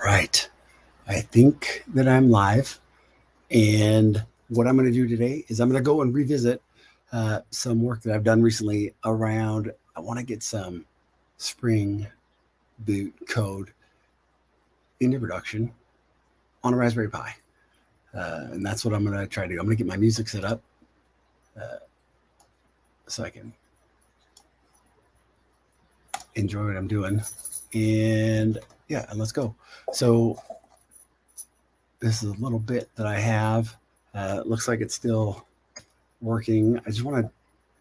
right. I think that I'm live. And what I'm going to do today is I'm going to go and revisit some work that I've done recently around, I want to get some Spring Boot code into production on a Raspberry Pi. And that's what I'm going to try to do. I'm going to get my music set up so I can enjoy what I'm doing. And yeah, let's go. So this is a little bit that I have. It looks like it's still working. I just want to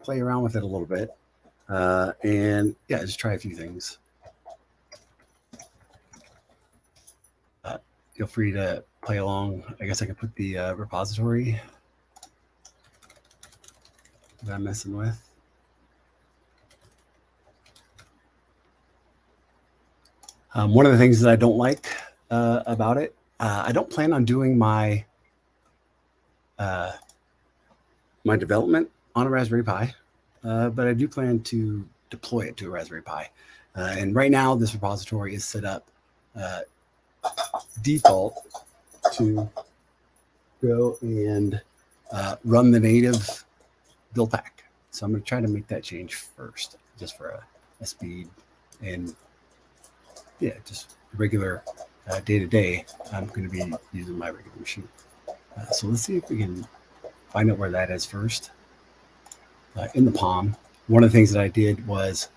play around with it a little bit. And yeah, just try a few things. Feel free to play along. I guess I can put the repository that I'm messing with. One of the things that I don't like about it, I don't plan on doing my my development on a Raspberry Pi, but I do plan to deploy it to a Raspberry Pi. And right now, this repository is set up default to go and run the native Buildpack. So I'm going to try to make that change first, just for a speed and yeah, just regular day-to-day. I'm going to be using my regular machine. So let's see if we can find out where that is first. In the Palm, one of the things that I did was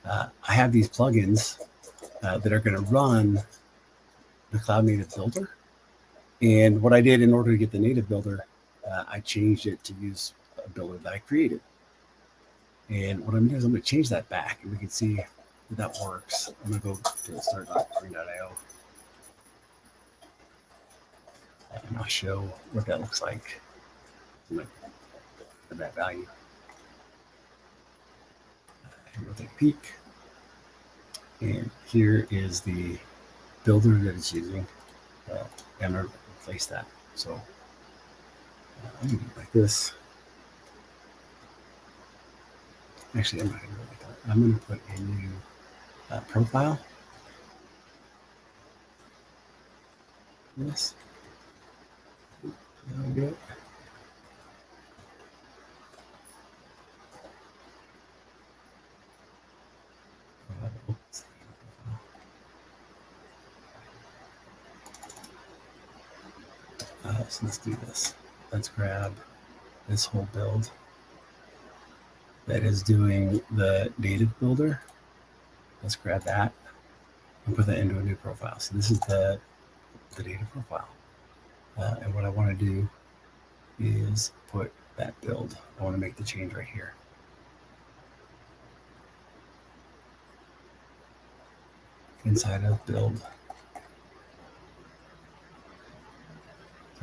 I have these plugins that are going to run the Cloud Native Builder. And what I did in order to get the native builder, I changed it to use a builder that I created. And what I'm going to do is I'm going to change that back, and we can see that that works. I'm going to go to start.green.io. And I'll show what that looks like for that value. We'll take a peek. And here is the builder that it's using. I'm going to replace that. So I'm going to do it like this. Actually, I'm not going to do it like that. I'm going to put a new profile. This. There we go. So let's do this. Let's grab this whole build that is doing the native builder. Let's grab that and put that into a new profile. So this is the native profile. And what I want to do is put that build. I want to make the change right here. Inside of build.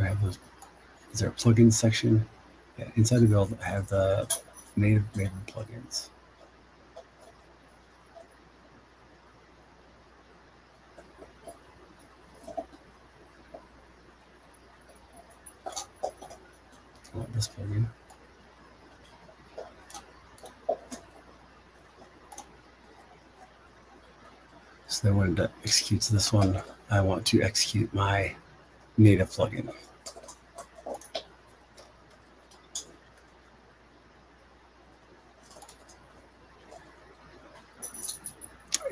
I have those. Is there a plugins section? Yeah, inside the build, I have the native Maven plugins. I want this plugin. So then when it executes this one, I want to execute my native plugin.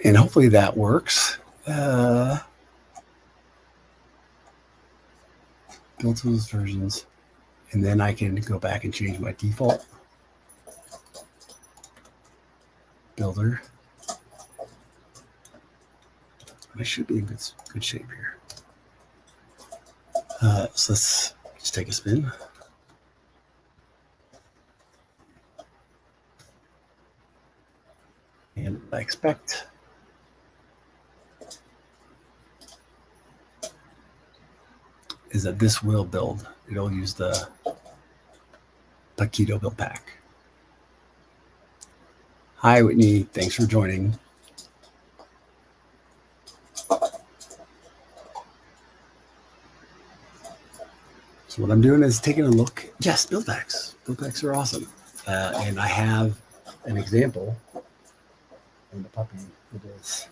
And hopefully that works. Build tools versions. And then I can go back and change my default builder. I should be in good shape here. So let's just take a spin. And I expect is that this will build. It'll use the Paquito Buildpack. Hi, Whitney. Thanks for joining. So what I'm doing is taking a look. Yes, Buildpacks. Buildpacks are awesome. And I have an example in the puppy that is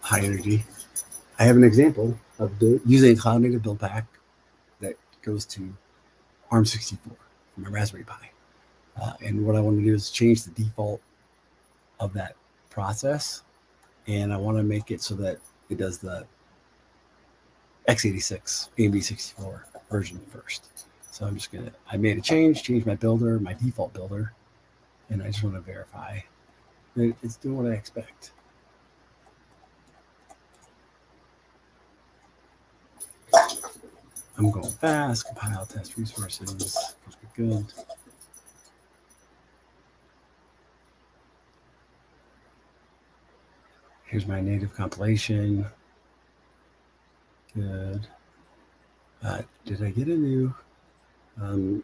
high energy. I have an example of using a cloud native build pack that goes to ARM64 from my Raspberry Pi. And what I want to do is change the default of that process. And I want to make it so that it does the x86 AMD64 version first. So I'm just I made a change my builder, my default builder, and I just want to verify that it's doing what I expect. I'm going fast, compile test resources, good. Here's my native compilation. Good. Did I get a new? What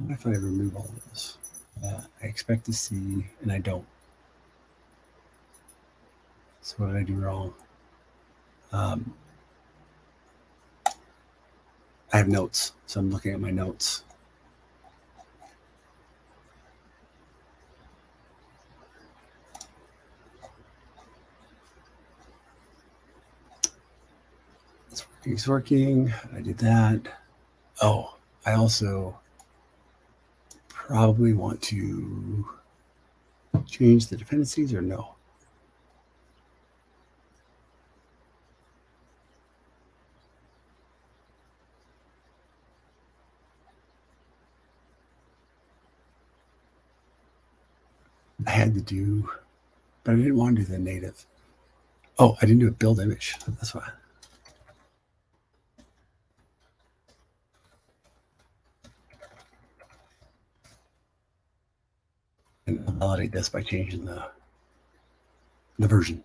if I remove all of this? I expect to see, and I don't. So what did I do wrong? I have notes, so I'm looking at my notes. It's working. I did that. Oh, I also probably want to change the dependencies or no? I had to do, but I didn't want to do the native. Oh, I didn't do a build image. That's why. And I'll validate this by changing the version.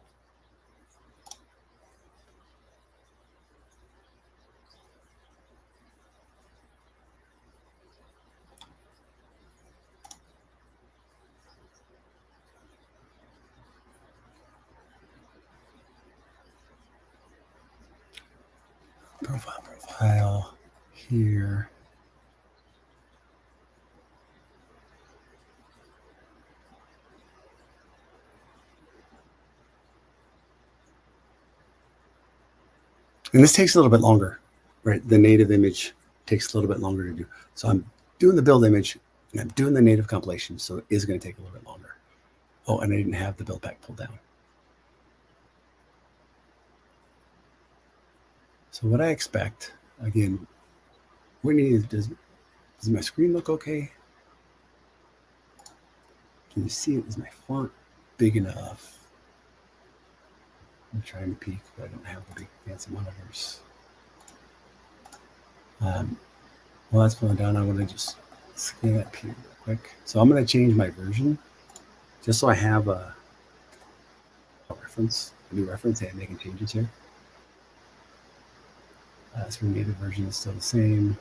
Profile here. And this takes a little bit longer, right? The native image takes a little bit longer to do. So I'm doing the build image and I'm doing the native compilation. So it is going to take a little bit longer. Oh, and I didn't have the build pack pulled down. So what I expect, again, Whitney, does my screen look okay? Can you see it? Is my font big enough? I'm trying to peek, but I don't have the big fancy monitors. While that's going down, I want to just scan up here real quick. So I'm going to change my version just so I have a reference, a new reference. Hey, I'm making changes here. So the native version is still the same.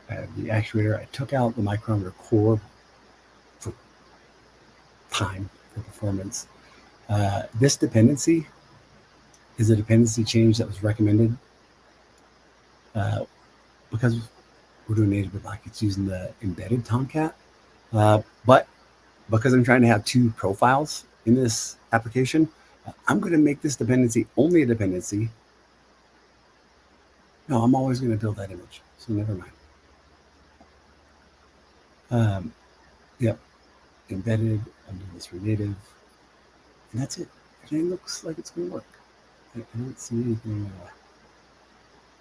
I have the actuator. I took out the micrometer core for time, for performance. This dependency is a dependency change that was recommended because we're doing native, but like it's using the embedded Tomcat. But because I'm trying to have two profiles in this application, I'm going to make this dependency only a dependency. No, I'm always going to build that image, so never mind. Yep, embedded. I'm doing this for native, and that's it. Everything looks like it's going to work. I don't see anything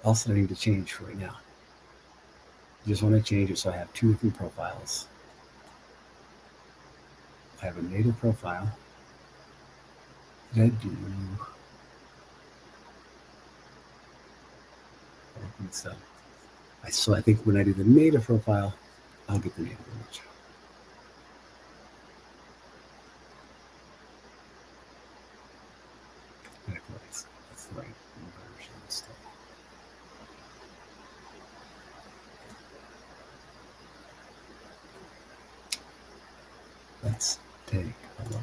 else that I need to change for right now. I just want to change it so I have two different profiles. I have a native profile. Did I do? I don't think so. So I think when I do the native profile, I'll get the native image. That's the right version still. Let's take a look.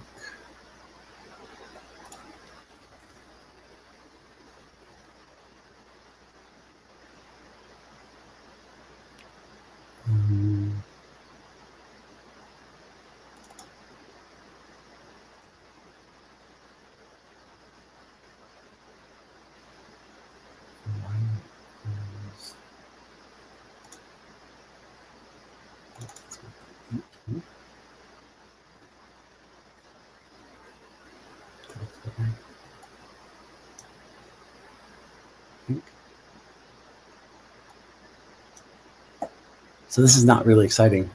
So this is not really exciting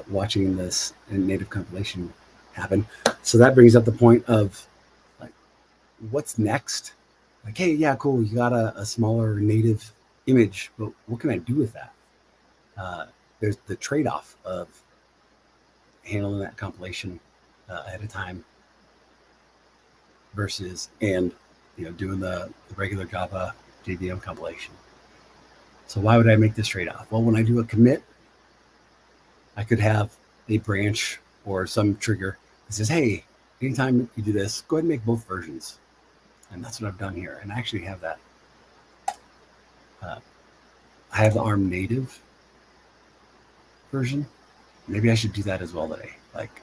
watching this in native compilation happen. So that brings up the point of like, what's next? Like, hey, yeah, cool, you got a smaller native image, but what can I do with that? There's the trade-off of handling that compilation ahead of time versus doing the regular Java JVM compilation. So why would I make this trade-off? Well, when I do a commit, I could have a branch or some trigger that says, hey, anytime you do this, go ahead and make both versions. And that's what I've done here. And I actually have that. I have the ARM native version. Maybe I should do that as well today. Like,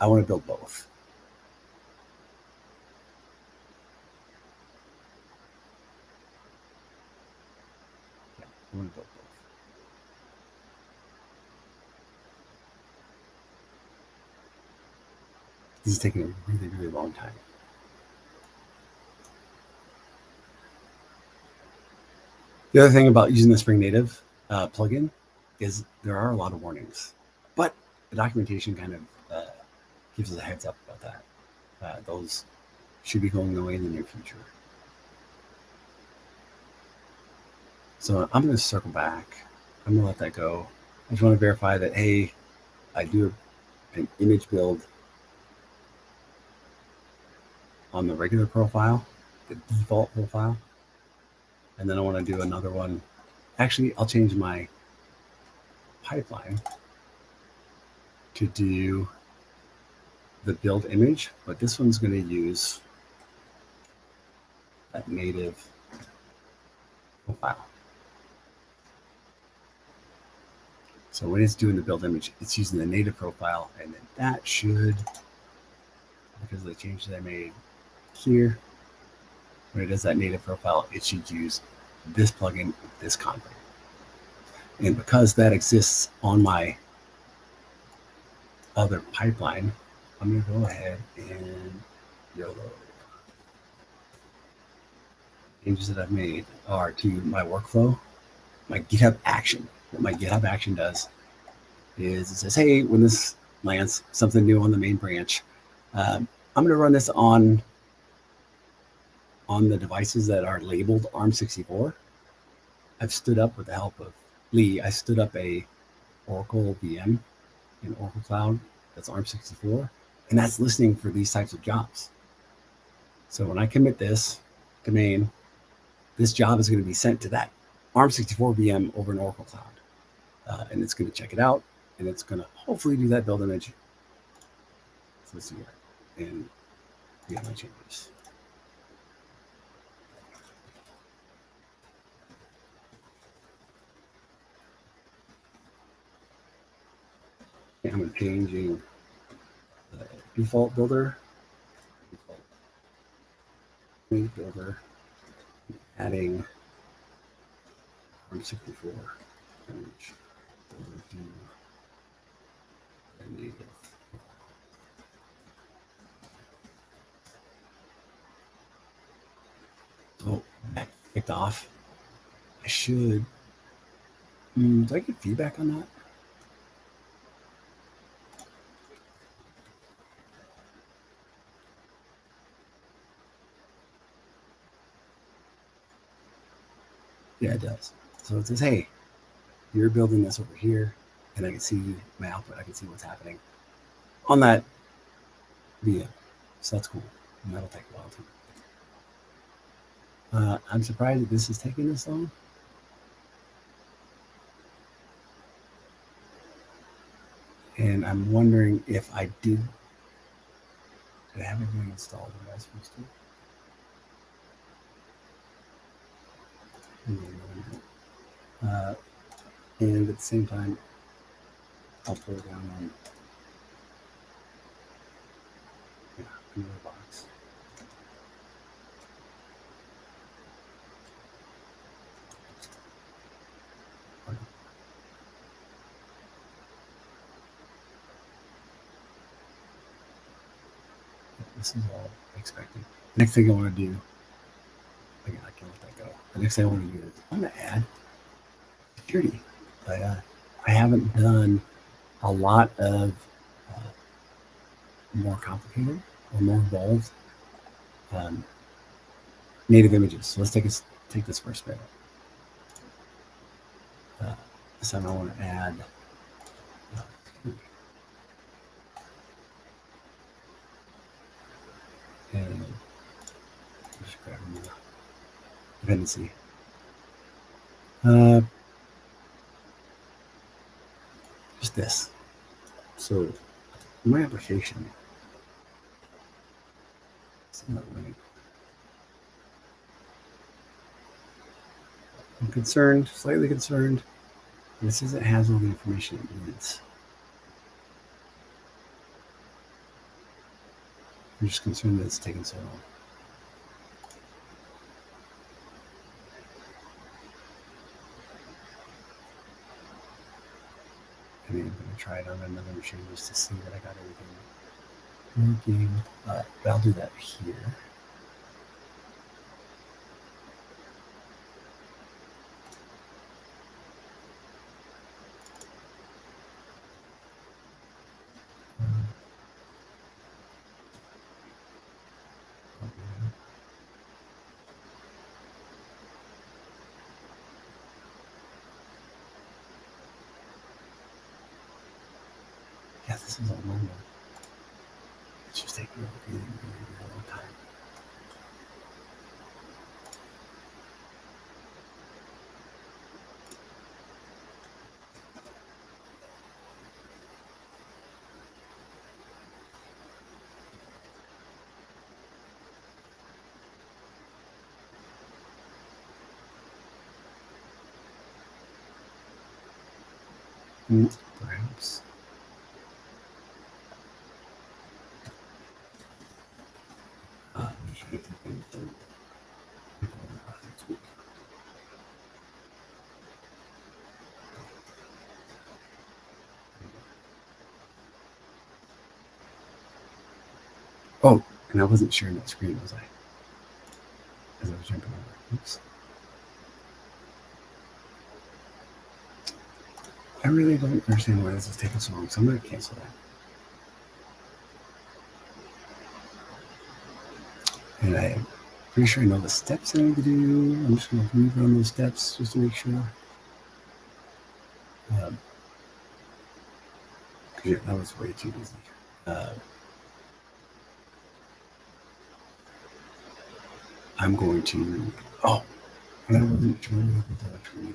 I want to build both. Yeah, I want to build both. This is taking a really, really long time. The other thing about using the Spring Native plugin is there are a lot of warnings, but the documentation kind of gives us a heads up about that. Those should be going away in the near future. So I'm going to circle back. I'm going to let that go. I just want to verify that, hey, I do an image build on the regular profile, the default profile. And then I want to do another one. Actually, I'll change my pipeline to do the build image, but this one's going to use that native profile. So when it's doing the build image, it's using the native profile, and then that should, because of the changes I made here, when it does that native profile, it should use this plugin with this config. And because that exists on my other pipeline, I'm going to go ahead and YOLO. Changes that I've made are to my workflow, my GitHub Action. What my GitHub Action does is it says, hey, when this lands something new on the main branch, I'm going to run this on the devices that are labeled ARM64. I've stood up, with the help of Lee, I stood up a Oracle VM in Oracle Cloud that's ARM64, and that's listening for these types of jobs. So when I commit this to main, this job is going to be sent to that ARM64 VM over in Oracle Cloud. And it's going to check it out, and it's going to hopefully do that build image. So let's see here. And we have my changes. And I'm changing the default builder, adding ARM64 image builder to the native. Oh, that kicked off. I should. Do I get feedback on that? Yeah, it does. So it says, hey, you're building this over here, and I can see my output. I can see what's happening on that VM. So that's cool. And that'll take a while too. I'm surprised that this is taking this long. And I'm wondering if I did I have everything installed the way I was supposed to. And at the same time, I'll put it down on another box. This is all expected. Next thing I want to do, again, I can't let that go. The next thing I want to do is I'm going to add security. I haven't done a lot of more complicated or more involved native images. So let's take this for a spin. This time I want to add and just grab the dependency. Just this. So my application. It's not right. I'm concerned, slightly concerned. This says it has all the information it needs. I'm just concerned that it's taking so long. I mean, I'm going to try it on another machine just to see that I got everything working. But I'll do that here. Yeah, this is all normal. It's just taking a really long time. Perhaps. Oh, and I wasn't sharing that screen, was I? As I was jumping over. Oops. I really don't understand why this is taking so long, so I'm going to cancel that. And I'm pretty sure I know the steps I need to do. I'm just going to rerun those steps just to make sure. Yeah, that was way too easy. I'm going to, I wasn't joining the directory either.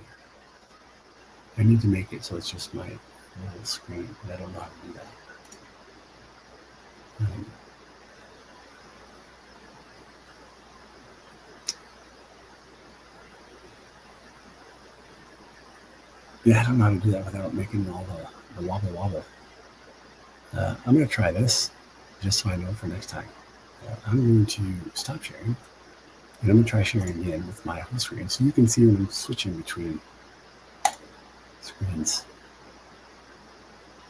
I need to make it so it's just my little screen, but I don't know how to do that. Yeah, I don't know how to do that without making all the wobble. I'm going to try this just so I know for next time. I'm going to stop sharing, and I'm going to try sharing again with my whole screen so you can see when I'm switching between screens.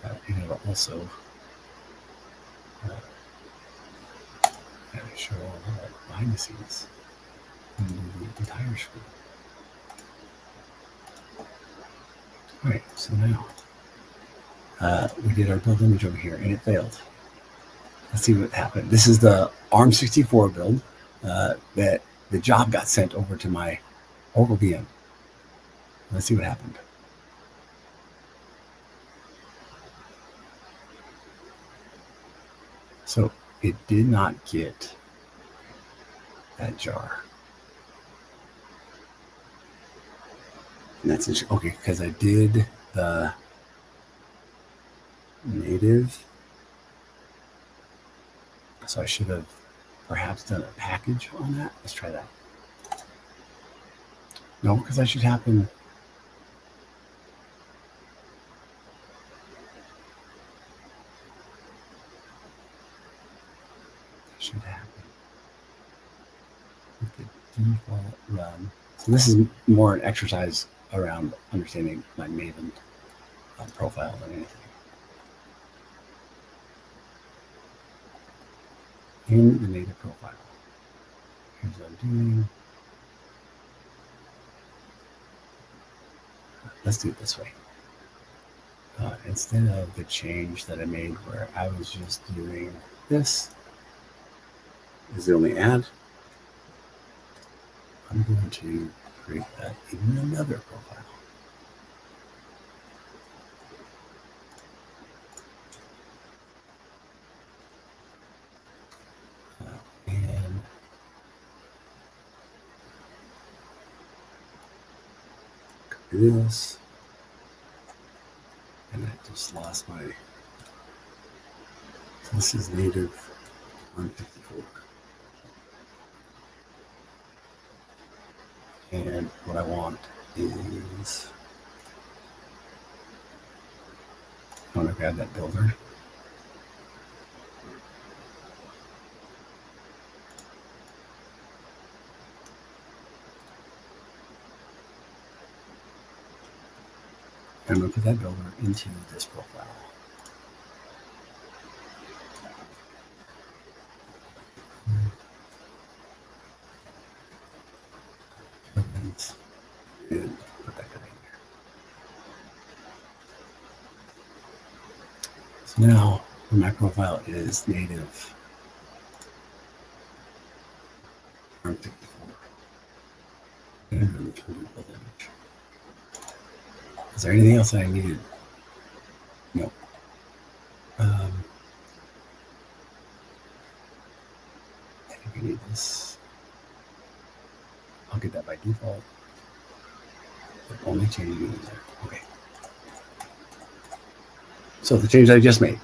And it'll also show all the behind the scenes and the entire screen. All right, so now we did our build image over here and it failed. Let's see what happened. This is the ARM64 build that the job got sent over to my Oracle VM. Let's see what happened. So it did not get that jar. And that's okay, because I did the native. So I should have perhaps done a package on that. Let's try that. No, because that should happen. That should happen with the default run. So this is more an exercise around understanding my Maven profile than anything. In the native profile. Here's what I'm doing. Let's do it this way. instead of the change that I made where I was just doing this is the only add, I'm going to create that in another profile. And copy this. And I just lost my, this is native 154. And what I want is, I want to grab that builder. I'm going to put that builder into this profile. And put that guy in there. So now my profile is native ARM64. And I'm going to build image. Is there anything else I needed? No. I think I need this. I'll get that by default. But only changing it in there. Okay. So the change I just made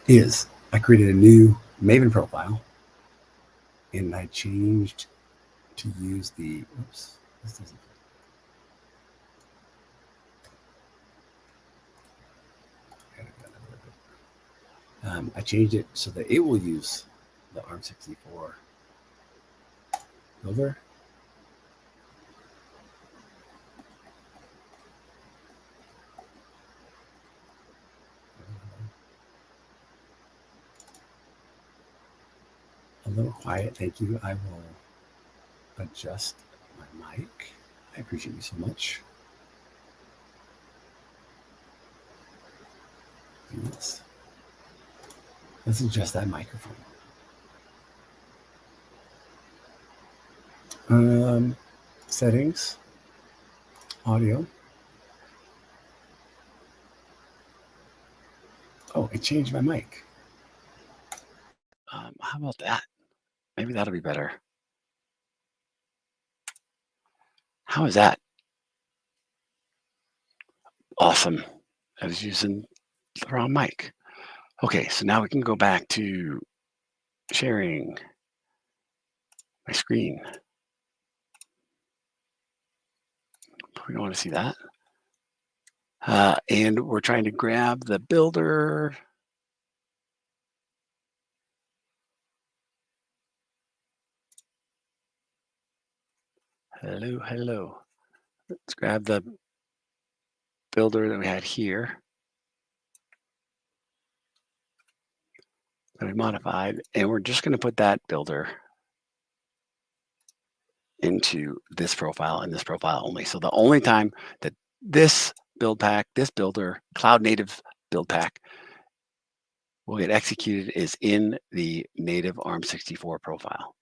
is I created a new Maven profile and I changed to use the, oops, this doesn't. I changed it so that it will use the ARM64 builder. A little quiet, thank you. I will adjust my mic. I appreciate you so much. Yes. Let's adjust that microphone. Settings, audio. Oh, it changed my mic. How about that? Maybe that'll be better. How is that? Awesome. I was using the wrong mic. Okay, so now we can go back to sharing my screen. We don't want to see that. And we're trying to grab the builder. Hello, hello. Let's grab the builder that we had here that we modified, and we're just going to put that builder into this profile and this profile only. So the only time that this build pack, this builder, cloud native build pack will get executed is in the native ARM64 profile.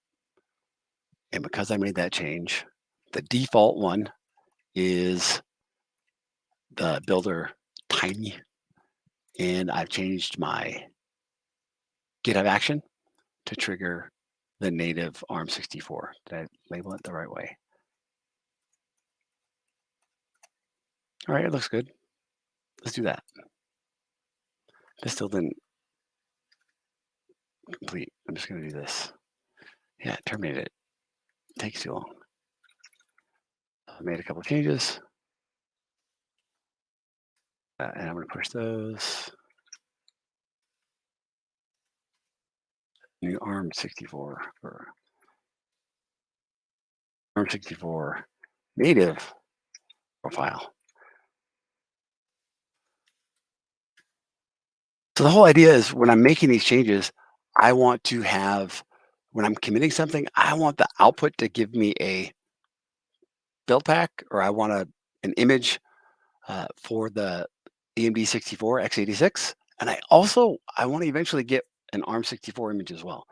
And because I made that change, the default one is the builder tiny, and I've changed my Github Action to trigger the native ARM64. Did I label it the right way? All right, it looks good. Let's do that. This still didn't complete. I'm just going to do this. Yeah, terminate it. It takes too long. I made a couple of changes. And I'm going to push those. New ARM64 for ARM64 native profile. So the whole idea is when I'm making these changes, I want to have, when I'm committing something, I want the output to give me a build pack, or I want an image for the AMD 64 x86, and I want to eventually get an ARM 64 image as well.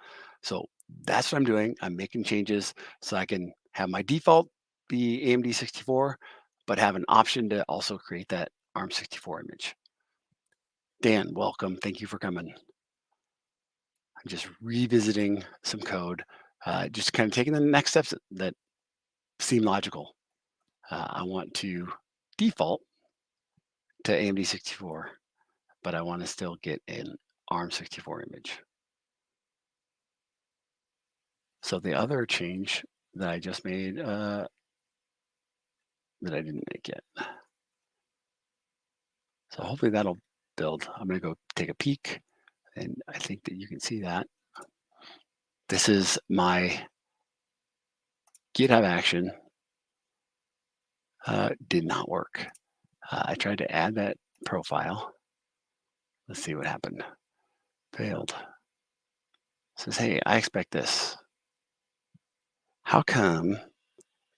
So that's what I'm doing. I'm making changes so I can have my default be AMD 64, but have an option to also create that ARM 64 image. Dan, welcome. Thank you for coming. I'm just revisiting some code, just kind of taking the next steps that seem logical. I want to default to AMD 64, but I want to still get an ARM 64 image. So the other change that I just made that I didn't make yet. So hopefully that'll build. I'm going to go take a peek, and I think that you can see that. This is my GitHub action. Did not work. I tried to add that profile. Let's see what happened. Failed. Says, hey, I expect this. How come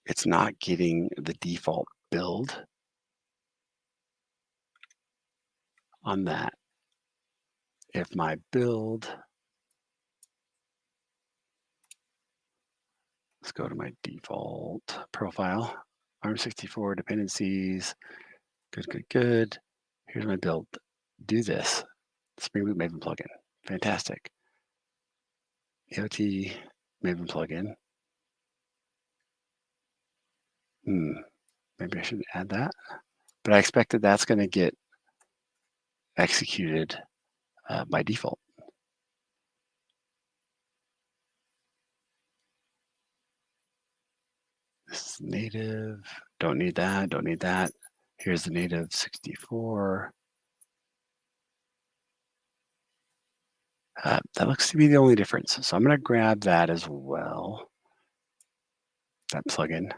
it's not getting the default build on that? If my build, let's go to my default profile, ARM64 dependencies, good. Here's my build. Do this. Spring Boot Maven plugin. Fantastic. AOT Maven plugin. Maybe I should add that. But I expect that that's going to get executed by default. This is native. Don't need that. Here's the native 64. That looks to be the only difference. So I'm going to grab that as well, that plugin.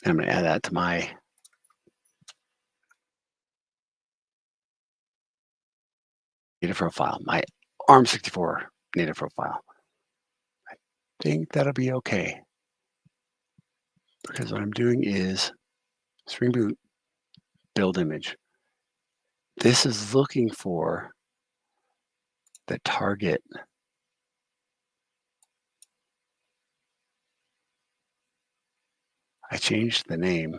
And I'm going to add that to my native profile, my ARM64 native profile. I think that'll be okay. Because what I'm doing is Spring Boot build image. This is looking for the target. I changed the name.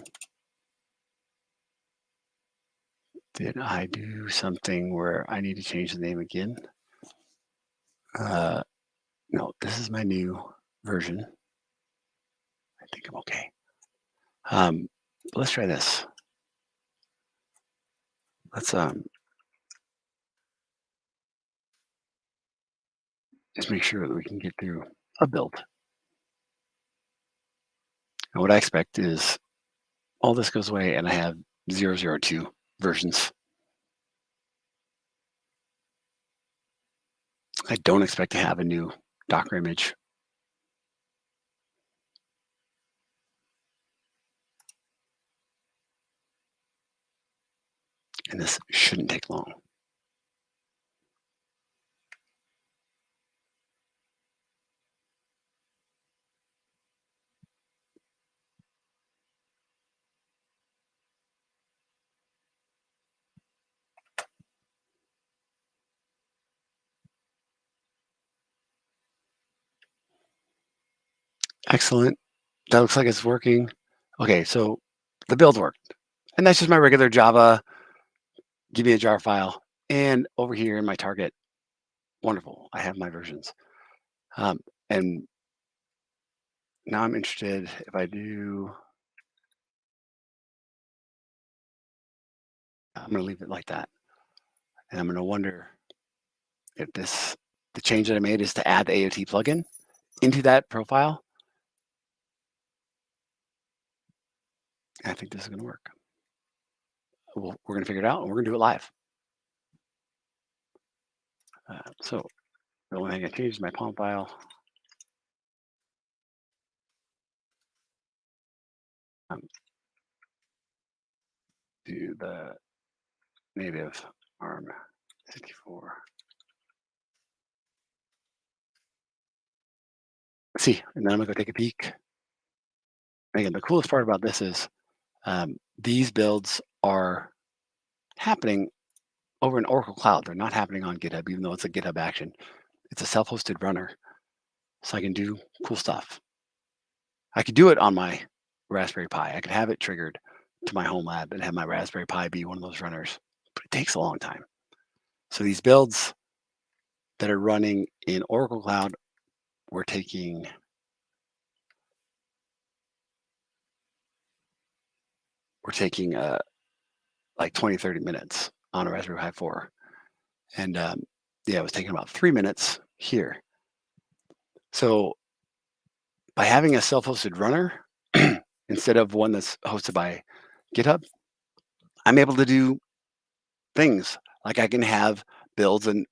Did I do something where I need to change the name again? No, this is my new version. I think I'm okay. Let's try this. Let's just make sure that we can get through a build. And what I expect is all this goes away and I have 002 versions. I don't expect to have a new Docker image. And this shouldn't take long. Excellent. That looks like it's working. Okay, so the build worked. And that's just my regular Java. Give me a jar file. And over here in my target, wonderful. I have my versions. And now I'm interested if I do, I'm going to leave it like that. And I'm going to wonder if the change that I made is to add the AOT plugin into that profile. I think this is going to work. We're going to figure it out and we're going to do it live. So the only thing I changed is my POM file. To the native ARM 64. See, and then I'm going to go take a peek. again, the coolest part about this is these builds are happening over in Oracle Cloud. They're not happening on GitHub, even though it's a GitHub Action. It's a self-hosted runner, so I can do cool stuff. I could do it on my Raspberry Pi. I could have it triggered to my home lab and have my Raspberry Pi be one of those runners, but it takes a long time. So these builds that are running in Oracle Cloud, we're taking like 20, 30 minutes on a Raspberry Pi 4. And yeah, it was taking about 3 minutes here. So by having a self-hosted runner instead of one that's hosted by GitHub, I'm able to do things like I can have builds, and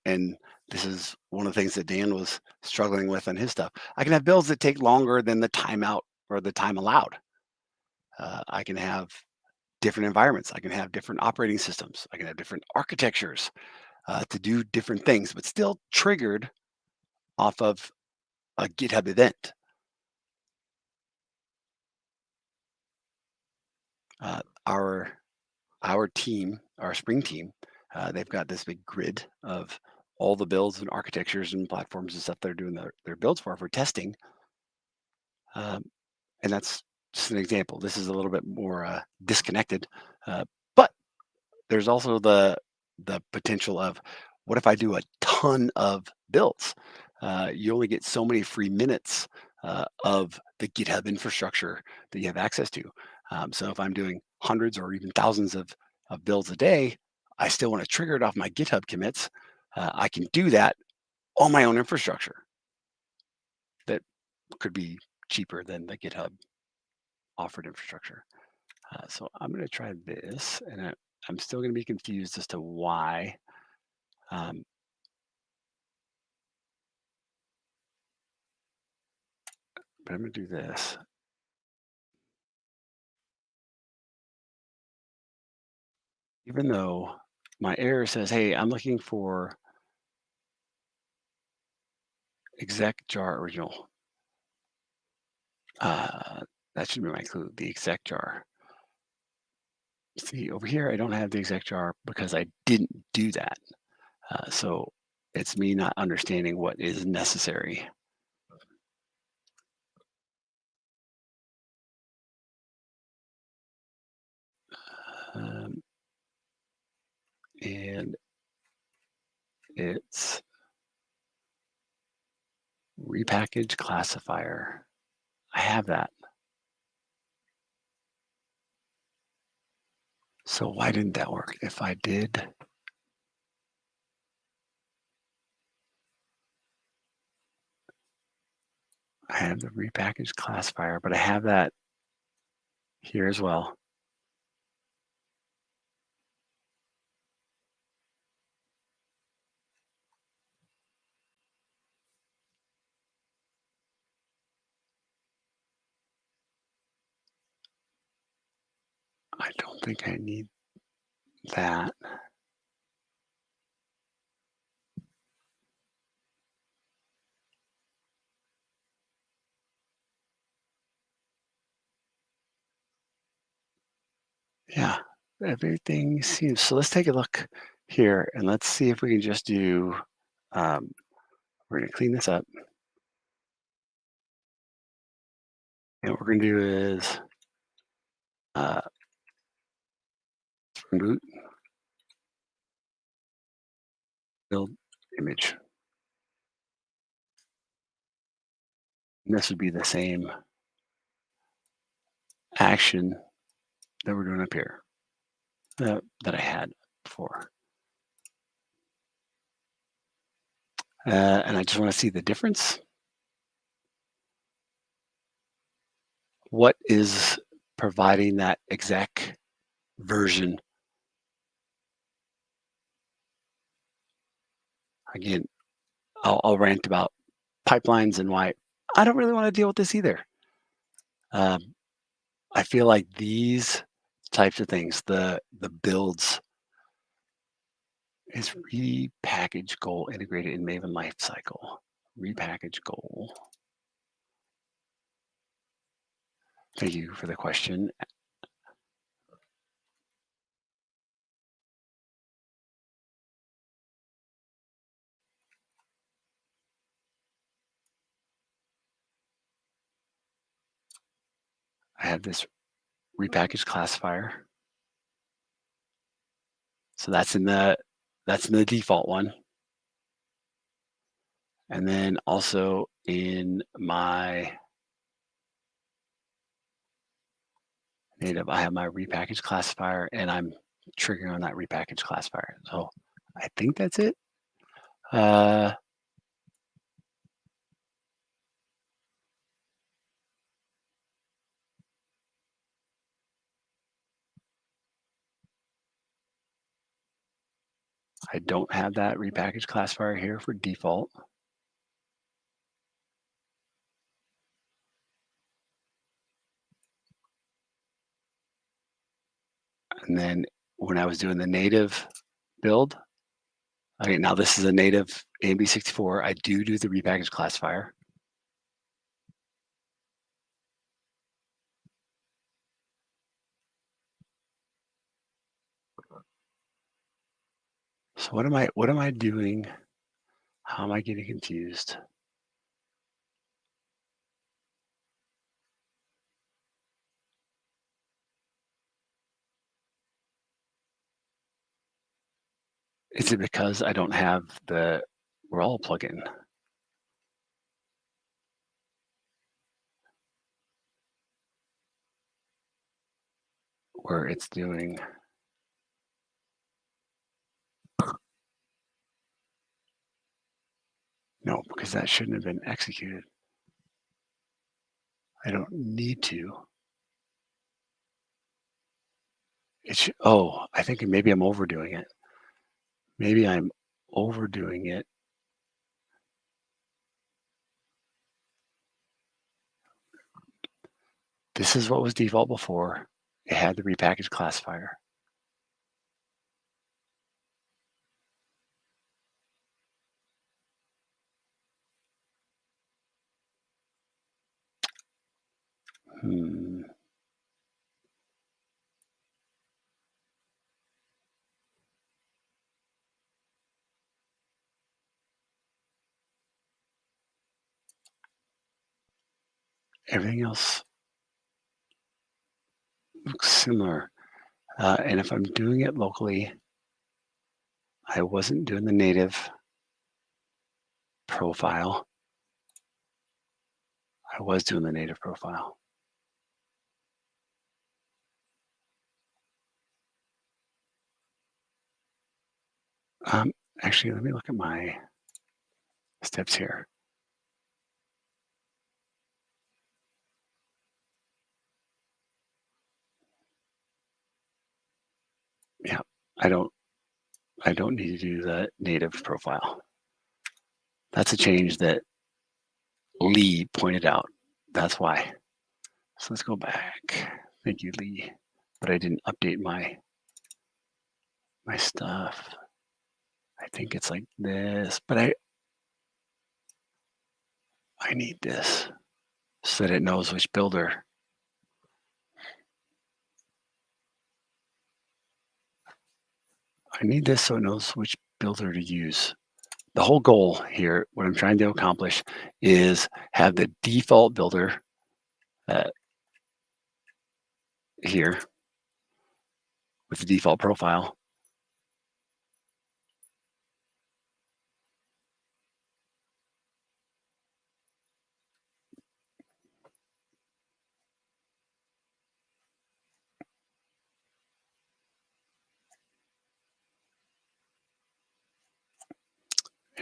this is one of the things that Dan was struggling with on his stuff. I can have builds that take longer than the timeout or the time allowed. I can have different environments. I can have different operating systems. I can have different architectures to do different things, but still triggered off of a GitHub event. Our team, our Spring team, they've got this big grid of all the builds and architectures and platforms and stuff they're doing their builds for testing. And that's just an example. This is a little bit more disconnected, but there's also the potential of what if I do a ton of builds? You only get so many free minutes of the GitHub infrastructure that you have access to. So if I'm doing hundreds or even thousands of builds a day, I still want to trigger it off my GitHub commits. I can do that on my own infrastructure. That could be cheaper than the GitHub offered infrastructure. So I'm going to try this, and I'm still going to be confused as to why. But I'm going to do this. Even though my error says, hey, I'm looking for exec jar original. That should be my clue, the exec jar. See, over here, I don't have the exec jar because I didn't do that. So it's me not understanding what is necessary. And it's repackage classifier. I have that. So why didn't that work? If I did, I have the repackage classifier, but I have that here as well. I don't think I need that. Yeah, everything seems, so let's take a look here and let's see if we can just do, we're gonna clean this up. And what we're gonna do is boot, build image. And this would be the same action that we're doing up here that I had before. And I just want to see the difference. What is providing that exec version? Again, I'll rant about pipelines and why I don't really want to deal with this either. I feel like these types of things, the builds, is repackage goal integrated in Maven lifecycle. Repackage goal. Thank you for the question. I have this repackaged classifier. So that's in the default one. And then also in my native, I have my repackaged classifier, and I'm triggering on that repackaged classifier. So I think that's it. I don't have that repackaged classifier here for default. And then when I was doing the native build, okay, now this is a native AMD64. I do the repackaged classifier. So what am I doing? How am I getting confused? Is it because I don't have the RAW plugin? Where it's doing no, because that shouldn't have been executed. I don't need to. It should, oh, I think maybe I'm overdoing it. Maybe I'm overdoing it. This is what was default before. It had the repackaged classifier. Everything else looks similar. And if I'm doing it locally, I wasn't doing the native profile. I was doing the native profile. Actually, let me look at my steps here. Yeah, I don't need to do the native profile. That's a change that Lee pointed out. That's why. So let's go back. Thank you, Lee. But I didn't update my stuff. I think it's like this, but I need this so that it knows which builder. I need this so it knows which builder to use. The whole goal here, what I'm trying to accomplish, is have the default builder here with the default profile.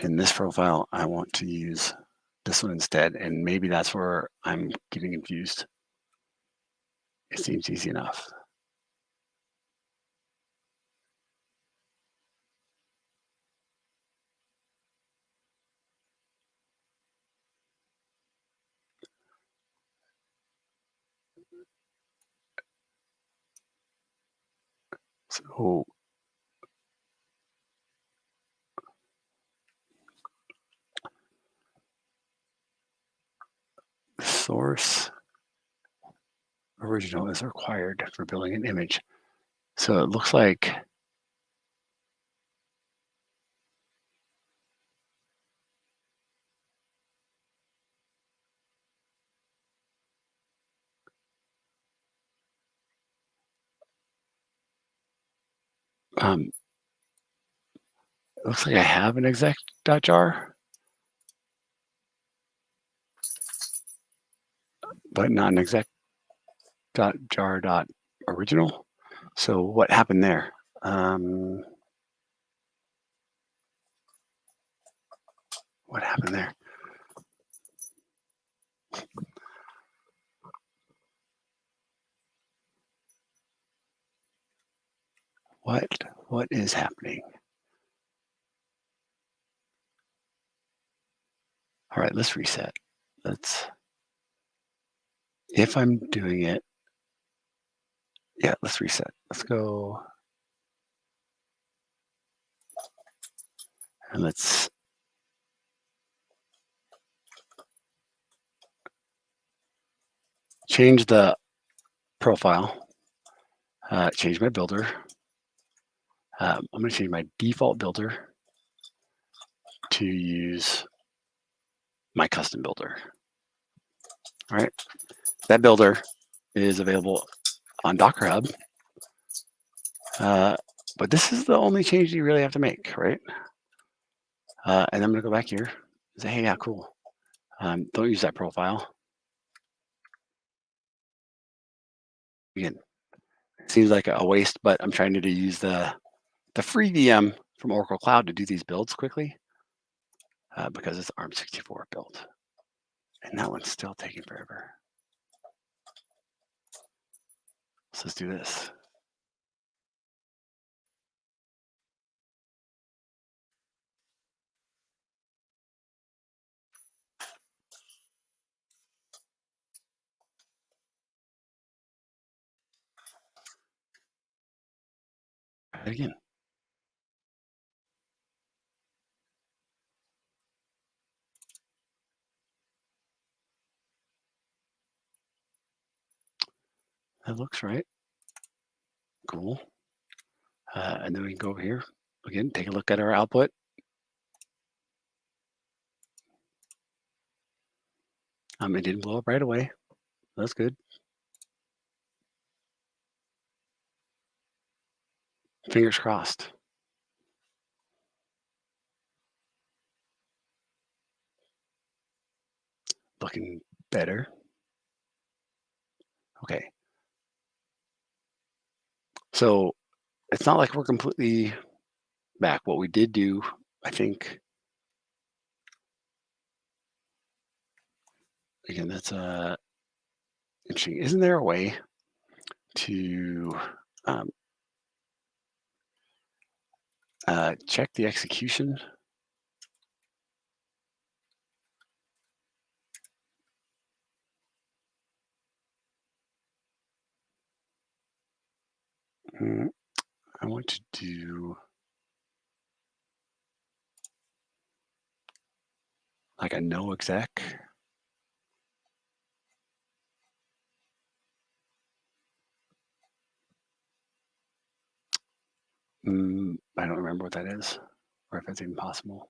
In this profile, I want to use this one instead, and maybe that's where I'm getting confused. It seems easy enough. So the source original is required for building an image. So it looks like it looks like I have an exec.jar, but not an exec.jar.original. So what happened there? What happened there? What is happening? All right, let's reset. If I'm doing it, yeah, let's reset. Let's go and let's change the profile, change my builder. I'm going to change my default builder to use my custom builder. All right, that builder is available on Docker Hub, but this is the only change you really have to make, right? And I'm going to go back here and say, hey, yeah, cool. Don't use that profile. Again, seems like a waste, but I'm trying to use the free VM from Oracle Cloud to do these builds quickly because it's ARM64 build. And that one's still taking forever. So let's do this. Try it again. That looks right. Cool. And then we can go over here. Again, take a look at our output. It didn't blow up right away. That's good. Fingers crossed. Looking better. Okay. So it's not like we're completely back. What we did do, I think, again, that's interesting. Isn't there a way to check the execution? I want to do like a no exec. I don't remember what that is, or if it's even possible.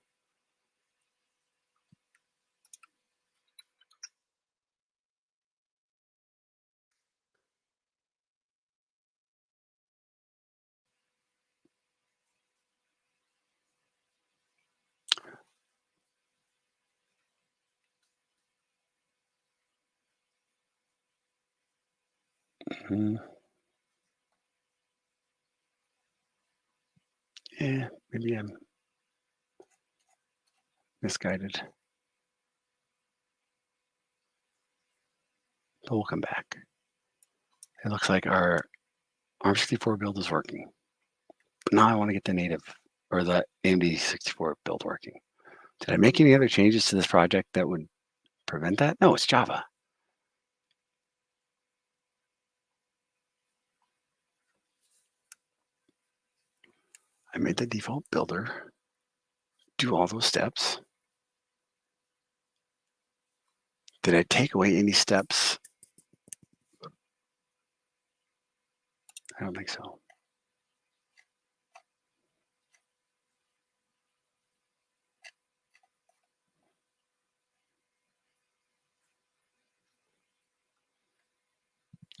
Yeah, maybe I'm misguided. But we'll come back. It looks like our ARM64 build is working. But now I want to get the native or the AMD 64 build working. Did I make any other changes to this project that would prevent that? No, it's Java. I made the default builder do all those steps. Did I take away any steps don't think so.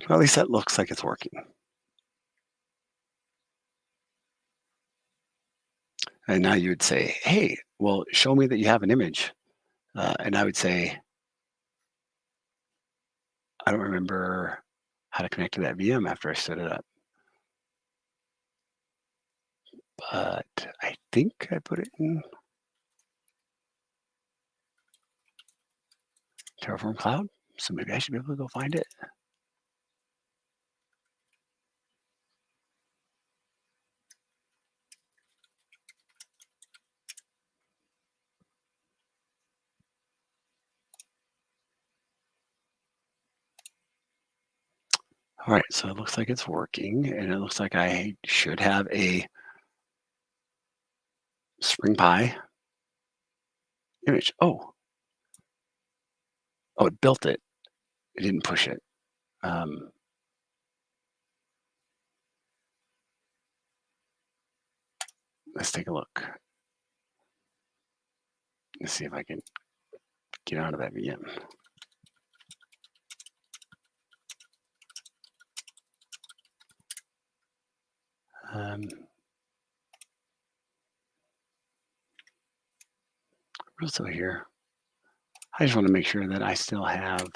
Well, at least that looks like it's working. And now you would say, hey, well, show me that you have an image. And I would say, I don't remember how to connect to that VM after I set it up. But I think I put it in Terraform Cloud. So maybe I should be able to go find it. All right, so it looks like it's working, and it looks like I should have a Spring Pie image. Oh, it built it. It didn't push it. Let's take a look. Let's see if I can get out of that VM. We're still here. I just want to make sure that I still have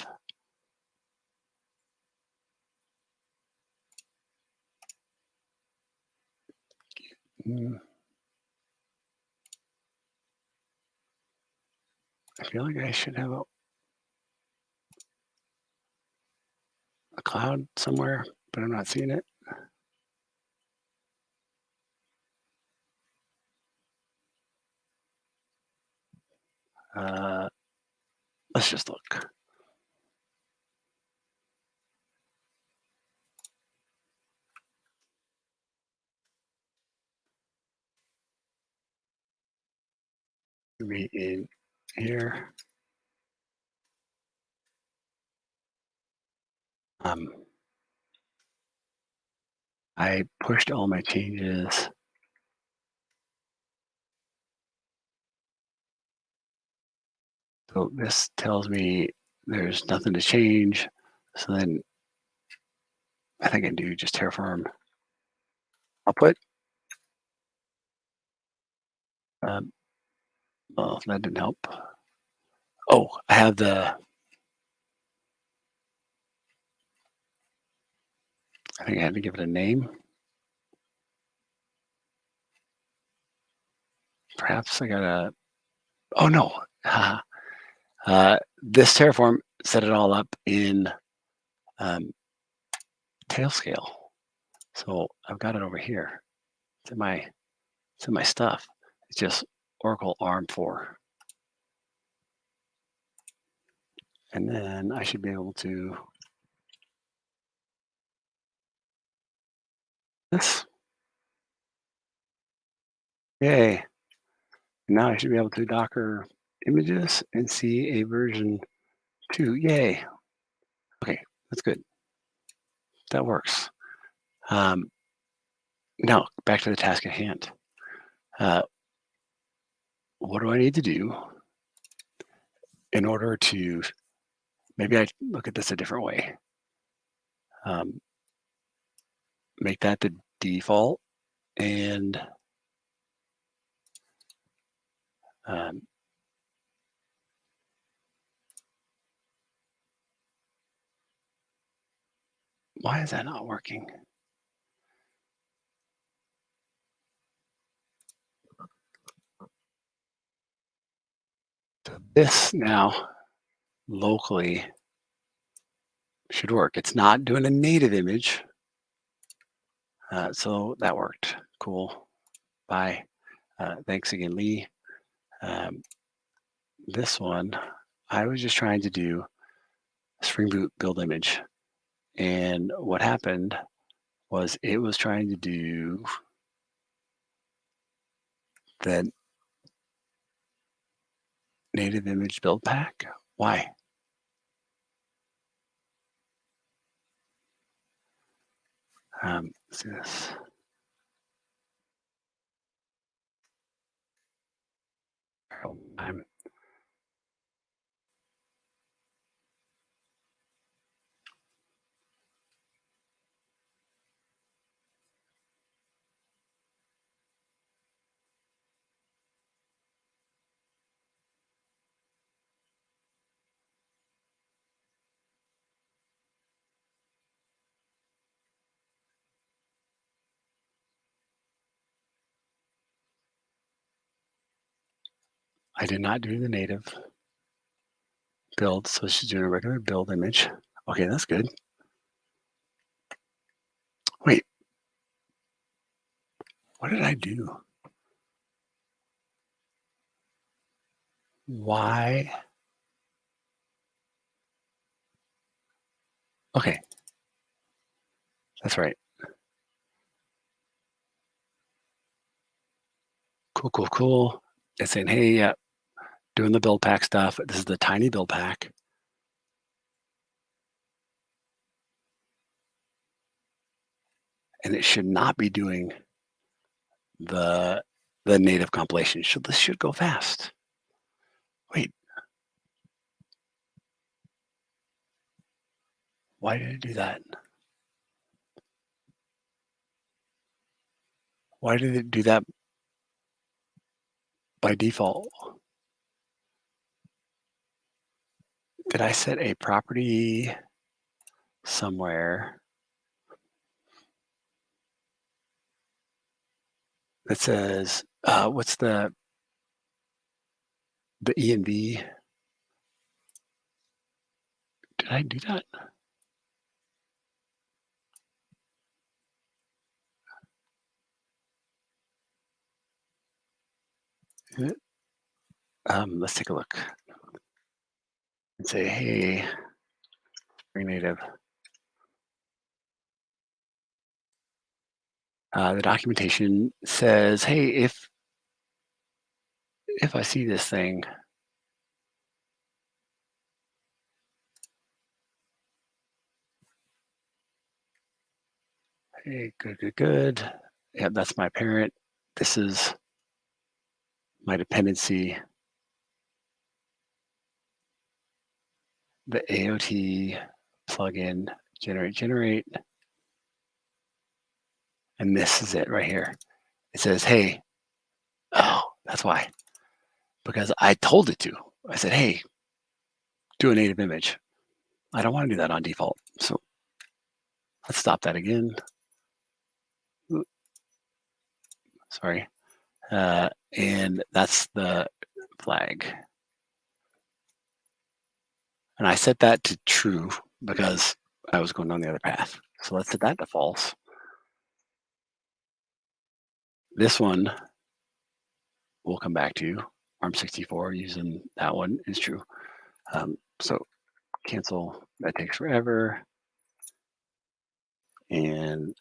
I feel like I should have a cloud somewhere, but I'm not seeing it. Let's just look. Be in here. I pushed all my changes. So this tells me there's nothing to change. So then I think I do just Terraform output. Well, that didn't help. Oh, I have I think I had to give it a name. Perhaps I got oh no. This Terraform set it all up in Tailscale. So I've got it over here. It's in my stuff. It's just Oracle ARM4. And then I should be able to this. Yay. Now I should be able to Docker images and see a version 2. Yay. Okay, that's good. That works. Now back to the task at hand. What do I need to do in order to, maybe I look at this a different way. Make that the default and why is that not working? So this now locally should work. It's not doing a native image. So that worked. Cool. Bye. Thanks again, Lee. This one, I was just trying to do a Spring Boot build image. And what happened was it was trying to do the native image build pack. Why? Let's do this. I'm I did not do the native build, so she's doing a regular build image. Okay, that's good. Wait, what did I do? Why? Okay, that's right. Cool. It's saying, hey, yeah, doing the build pack stuff. This is the tiny build pack. And it should not be doing the native compilation. This should go fast. Wait. Why did it do that? Why did it do that by default? Did I set a property somewhere that says, what's the ENV? Did I do that? Let's take a look and say, hey, Spring Native. The documentation says, hey, if I see this thing, hey, good. Yeah, that's my parent. This is my dependency. The AOT plugin, generate. And this is it right here. It says, hey, oh, that's why. Because I told it to. I said, hey, do a native image. I don't want to do that on default. So let's stop that again. Sorry. And that's the flag. And I set that to true because I was going down the other path. So let's set that to false. This one we'll come back to. ARM64 using that one is true. So cancel, that takes forever. And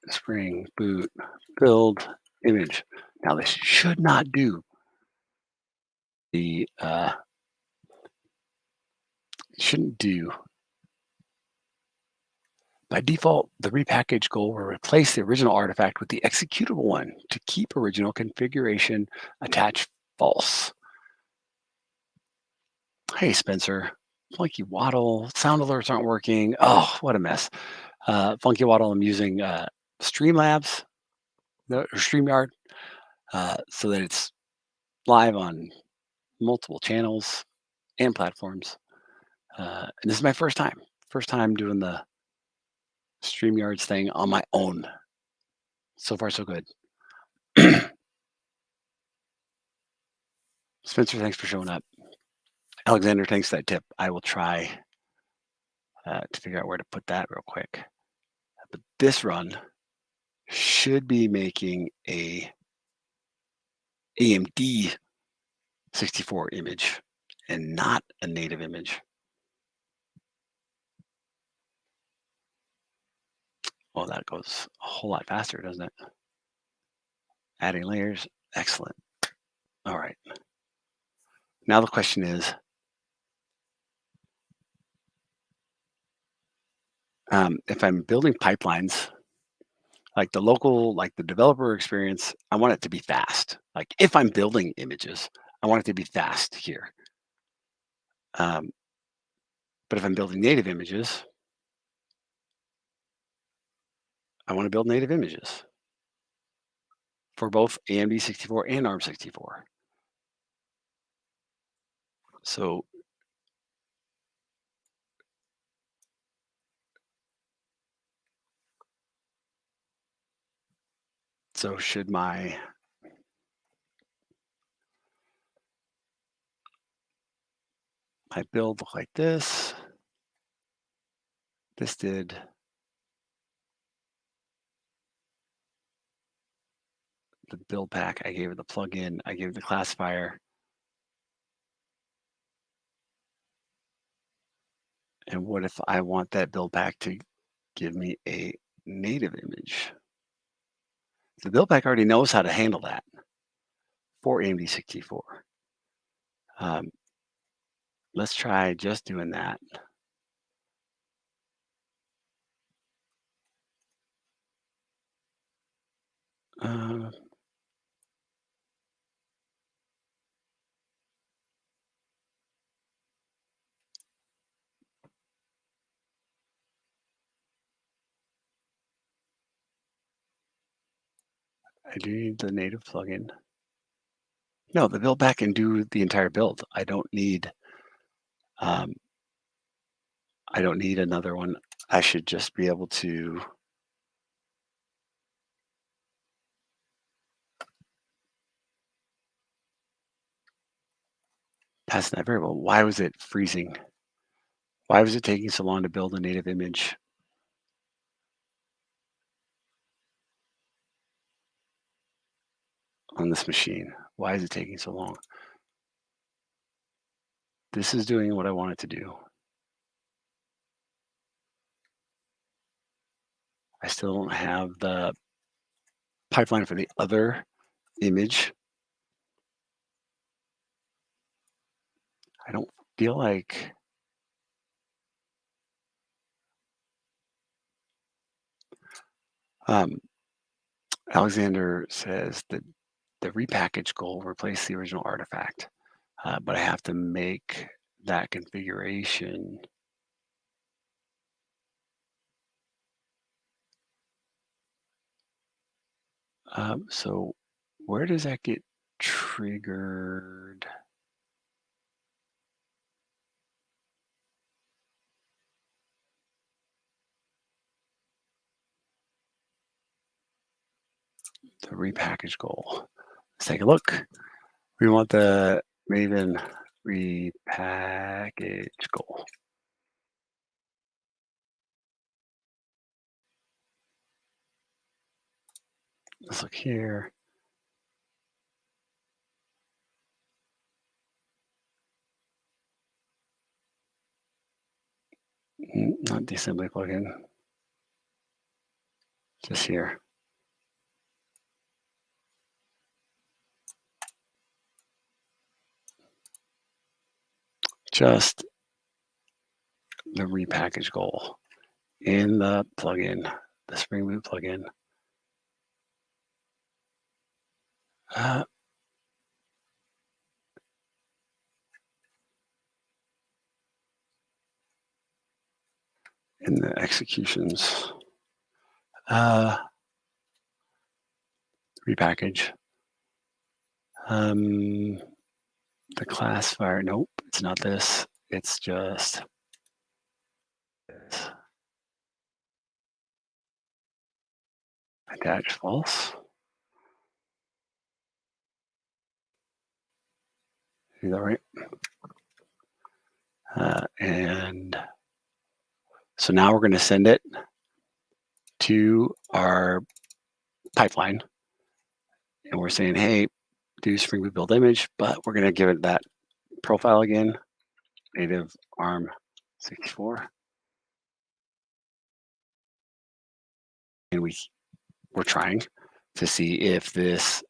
spring boot build image. Now this should not do the shouldn't do by default. The repackage goal will replace the original artifact with the executable one to keep original configuration attached false. Hey Spencer, Funky Waddle, sound alerts aren't working. Oh, what a mess. Funky Waddle, I'm using Streamlabs or StreamYard so that it's live on multiple channels and platforms. And this is my first time doing the StreamYards thing on my own. So far, so good. Spencer, thanks for showing up. Alexander, thanks for that tip. I will try to figure out where to put that real quick. But this run should be making a AMD 64 image and not a native image. Well, that goes a whole lot faster, doesn't it? Adding layers, excellent. All right. Now the question is, If I'm building pipelines, like the developer experience, I want it to be fast. Like if I'm building images, I want it to be fast here. Um, but if I'm building native images, I want to build native images for both AMD64 and ARM64. So should my build look like this? This did the build pack. I gave it the plugin. I gave it the classifier. And what if I want that build pack to give me a native image? The build pack already knows how to handle that for AMD64. Let's try just doing that. I do need the native plugin. No, the build pack can do the entire build. I don't need another one. I should just be able to pass that variable. Why was it freezing? Why was it taking so long to build a native image on this machine? Why is it taking so long? This is doing what I want it to do. I still don't have the pipeline for the other image. I don't feel like Alexander says that the repackage goal replace the original artifact, but I have to make that configuration. So where does that get triggered? The repackage goal. Let's take a look. We want the Maven repackage goal. Let's look here. Not the assembly plugin. Just here. Just the repackage goal in the plugin, the Spring Boot plugin. In the executions, repackage. The classifier, nope, it's not this. It's just this. Attach false. Is that right? And so now we're going to send it to our pipeline. And we're saying, hey, do Spring Boot build image, but we're going to give it that profile again, native ARM64. And we're trying to see if this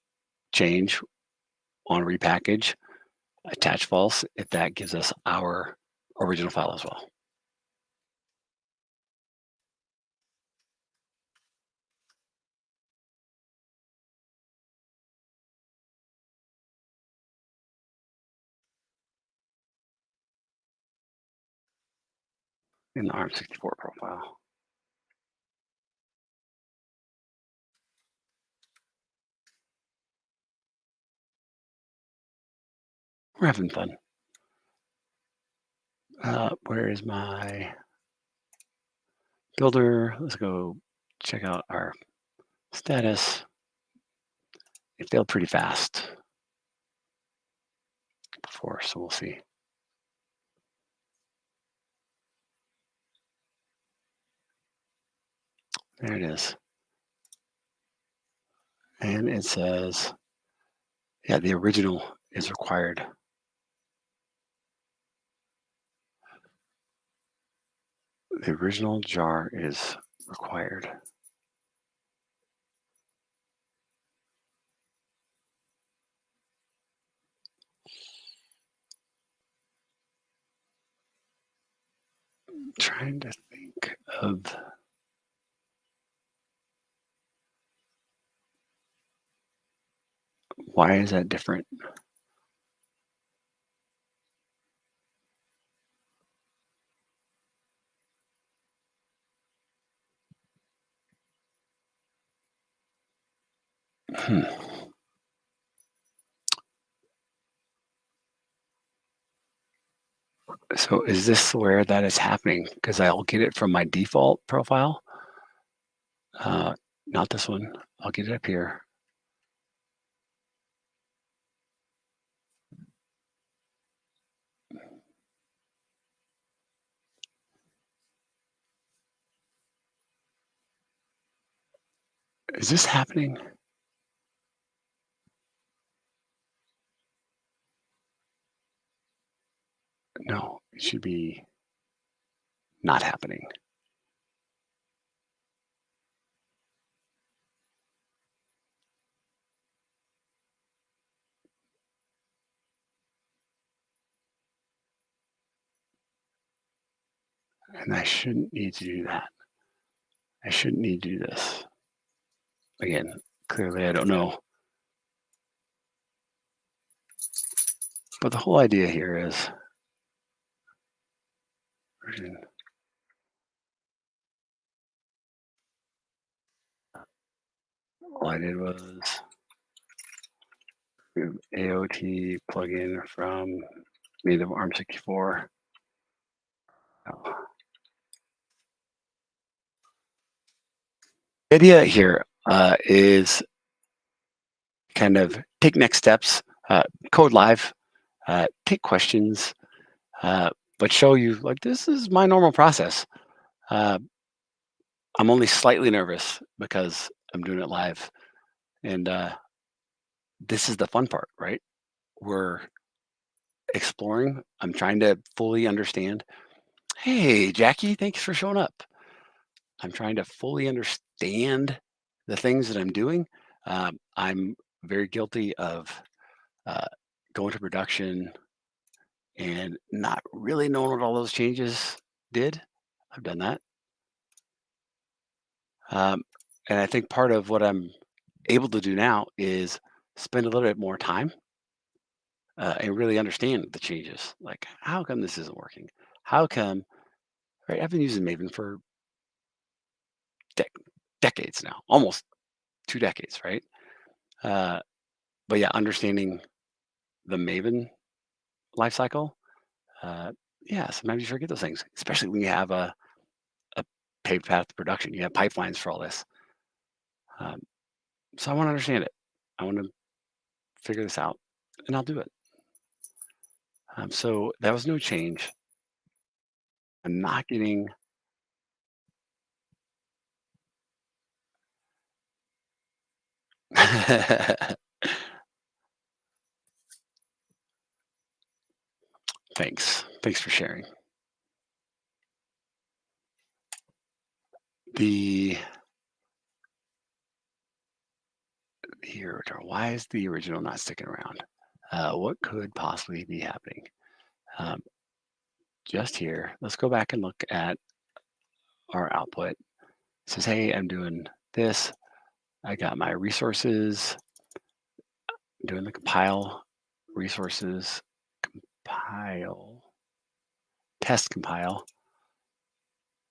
change on repackage, attach false, if that gives us our original file as well. in the ARM64 profile. We're having fun. Where is my builder? Let's go check out our status. It failed pretty fast before, so we'll see. There it is. And it says, yeah, the original is required. The original jar is required. I'm trying to think of why is that different? So is this where that is happening? Because I'll get it from my default profile. Not this one. I'll get it up here. Is this happening? No, it should be not happening. And I shouldn't need to do that. I shouldn't need to do this. Again, clearly I don't know. But the whole idea here is version. All I did was remove AOT plugin from native ARM64. Oh. The idea here is kind of take next steps, code live, take questions, but show you like this is my normal process. I'm only slightly nervous because I'm doing it live, and this is the fun part, right? We're exploring. I'm trying to fully understand. Hey, Jackie, thanks for showing up. I'm trying to fully understand the things that I'm doing. I'm very guilty of going to production and not really knowing what all those changes did. I've done that. And I think part of what I'm able to do now is spend a little bit more time and really understand the changes. Like, how come this isn't working? How come, right? I've been using Maven for decades now, almost 2 decades, right? But yeah, understanding the Maven lifecycle, yeah, sometimes you forget those things, especially when you have a paved path to production. You have pipelines for all this. So I want to understand it. I want to figure this out, and I'll do it. So that was no change. I'm not getting. Thanks. Thanks for sharing. The original. Why is the original not sticking around? What could possibly be happening? Um, just here, let's go back and look at our output. It says, hey, I'm doing this. I got my resources, I'm doing the compile resources, compile, test compile.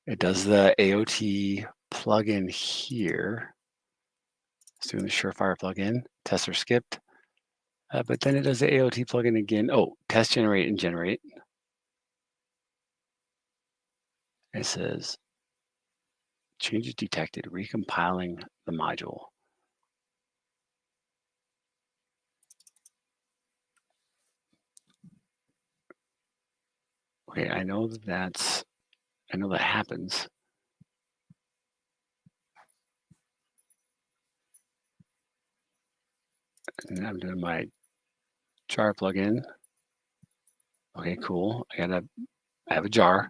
It does the AOT plugin here. It's doing the Surefire plugin. Tests are skipped. But then it does the AOT plugin again. Oh, test, generate, and generate. It says changes detected, recompiling the module. Okay, I know that happens. And I'm doing my jar plugin. Okay, cool. I have a jar.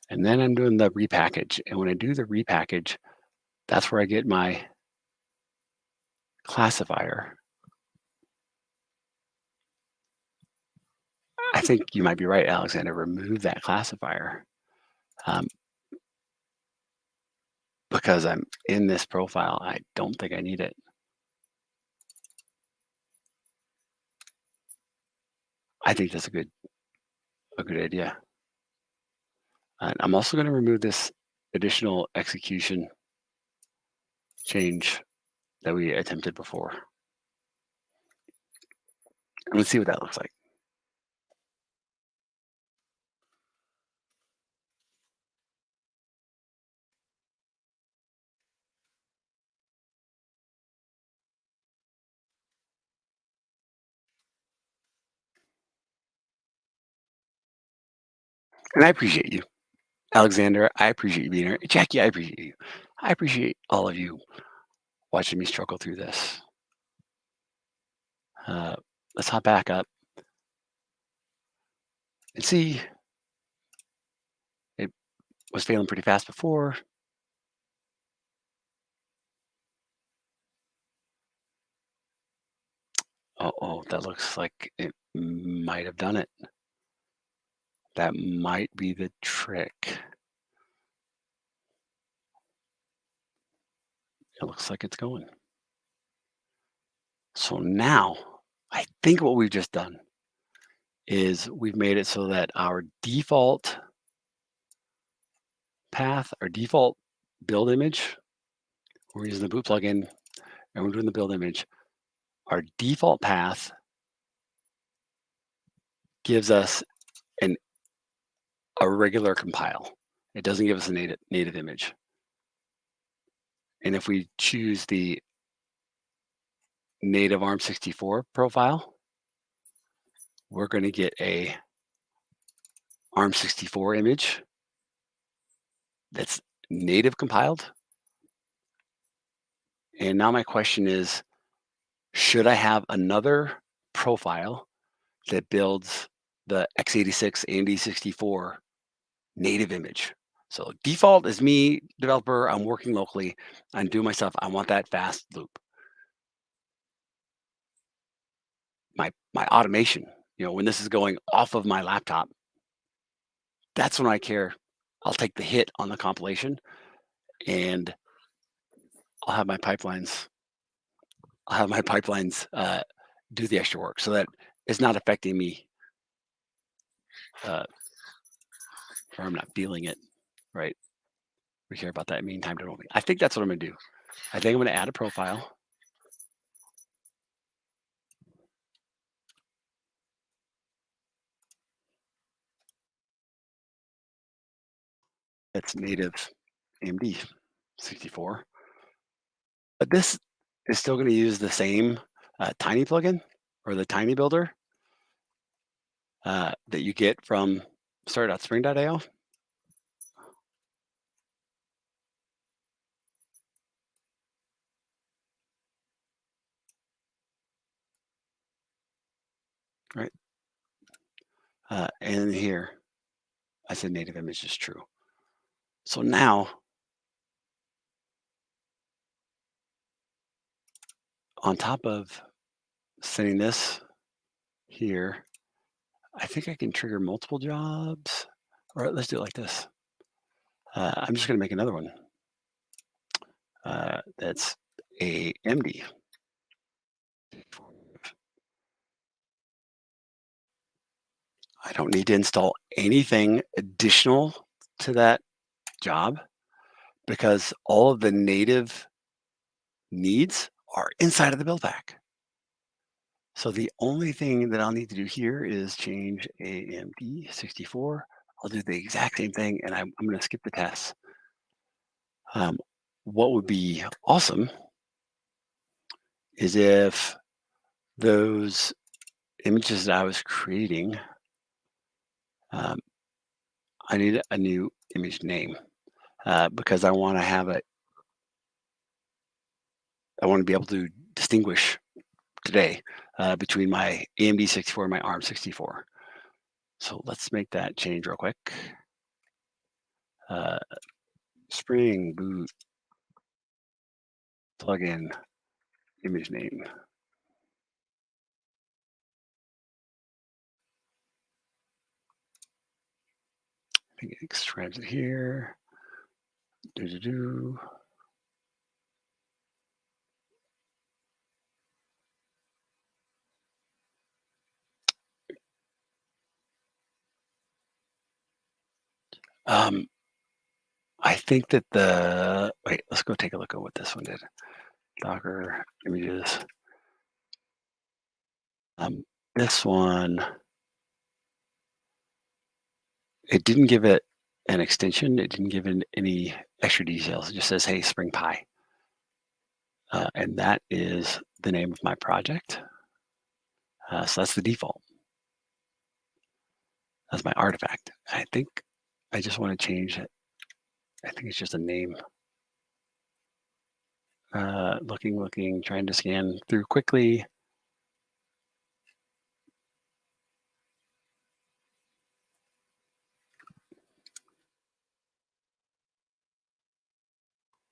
And then I'm doing the repackage. And when I do the repackage, that's where I get my classifier. I think you might be right, Alexander. Remove that classifier. Because I'm in this profile, I don't think I need it. I think that's a good idea. And I'm also going to remove this additional execution change that we attempted before. And let's see what that looks like. And I appreciate you. Alexander, I appreciate you being here. Jackie, I appreciate you. I appreciate all of you watching me struggle through this. Let's hop back up and see. It was failing pretty fast before. Oh, that looks like it might have done it. That might be the trick. It looks like it's going. So now, I think what we've just done is we've made it so that our default path, our default build image, we're using the boot plugin and we're doing the build image. Our default path gives us a regular compile. It doesn't give us a native image. And if we choose the native ARM64 profile, we're going to get a ARM64 image that's native compiled. And now my question is, should I have another profile that builds the x86 AMD 64 native image? So default is me, developer, I'm working locally, I'm doing my stuff, I want that fast loop. My automation, when this is going off of my laptop, that's when I care. I'll take the hit on the compilation and I'll have my pipelines do the extra work so that it's not affecting me, or I'm not feeling it, right? We care about that mean time to enrollment. I think that's what I'm going to do. I think I'm going to add a profile. That's native AMD 64. But this is still going to use the same Tiny plugin or the Tiny builder that you get from start.spring.io. Right. And here, I said native image is true. So now, on top of setting this here, I think I can trigger multiple jobs. All right, let's do it like this. I'm just going to make another one. That's AMD. I don't need to install anything additional to that job because all of the native needs are inside of the build pack. So the only thing that I'll need to do here is change AMD 64. I'll do the exact same thing, and I'm going to skip the tests. What would be awesome is if those images that I was creating, I need a new image name because I want to have it. I want to be able to distinguish today between my AMD 64 and my ARM 64. So let's make that change real quick. Spring Boot plugin image name. I think it extracts it here. I think that wait, let's go take a look at what this one did. Docker images. This one, it didn't give it an extension. It didn't give it any extra details. It just says, hey, Spring Pi. And that is the name of my project. So that's the default. That's my artifact. I think I just want to change it. I think it's just a name. Looking, trying to scan through quickly. I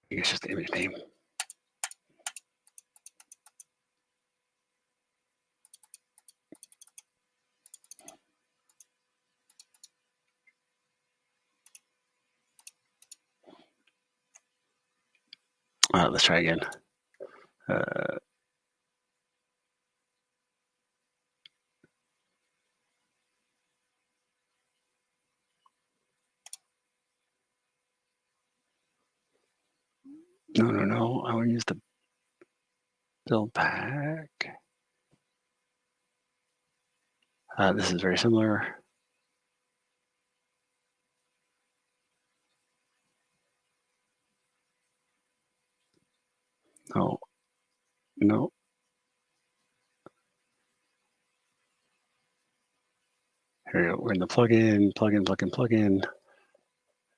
think it's just the image name. Let's try again. No. I want to use the build pack. This is very similar. No. Here we go. We're in the plugin.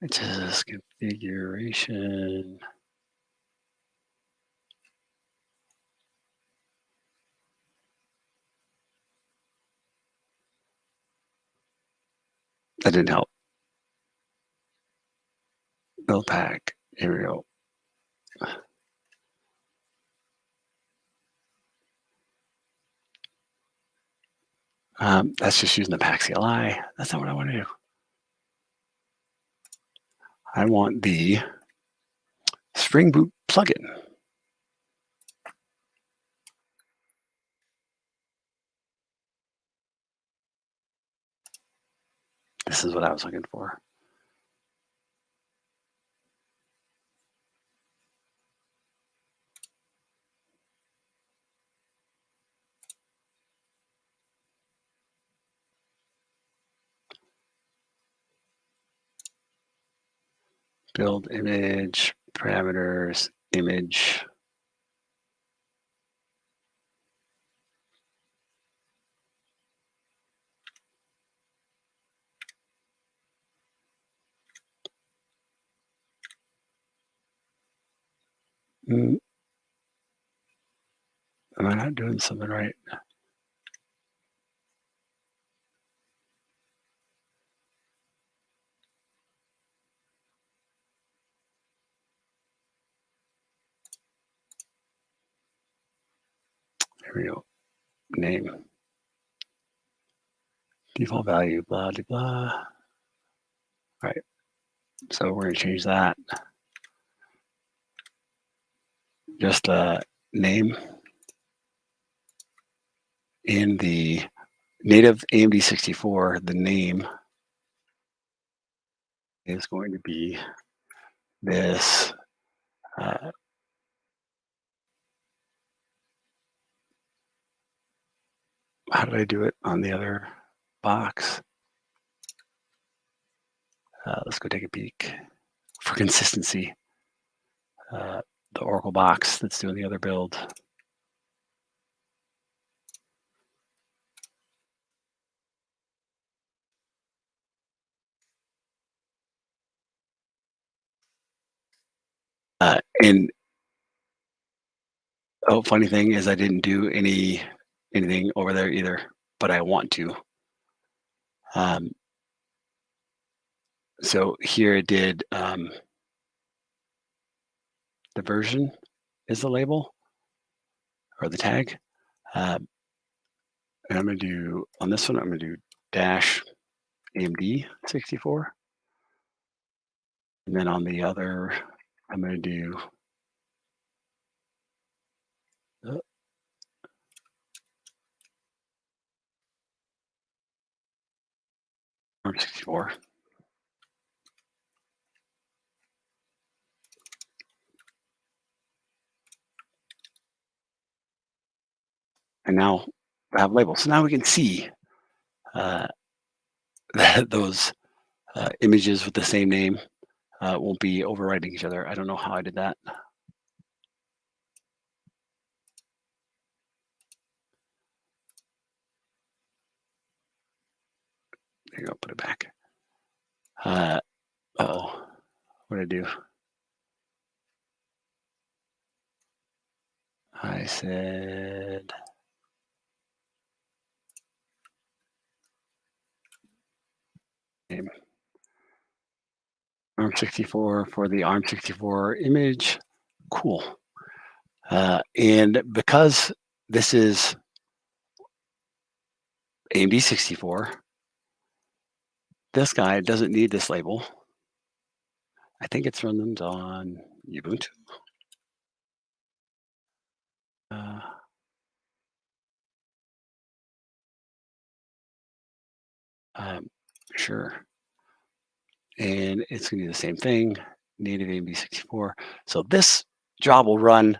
It's just configuration. That didn't help. Build pack. Here we go. That's just using the pack CLI. That's not what I want to do. I want the Spring Boot plugin. This is what I was looking for. Build image, parameters, image. Am I not doing something right? Here we go. Name. Default value, blah, blah, blah. All right. So we're going to change that. Just the name in the native AMD 64, the name is going to be this how did I do it on the other box? Let's go take a peek for consistency. The Oracle box that's doing the other build. And funny thing is I didn't do anything over there either, but I want to. So here it did the version is the label or the tag. And I'm going to do, on this one, I'm going to do dash AMD 64. And then on the other, I'm going to do ARM64. And now I have labels. So now we can see that those images with the same name won't be overwriting each other. I don't know how I did that. There you go, put it back. Uh-oh, what did I do? I said, ARM64 for the ARM64 image. Cool. And because this is AMD 64, this guy doesn't need this label. I think it's running on Ubuntu. Sure. And it's going to do the same thing, native AMD 64. So this job will run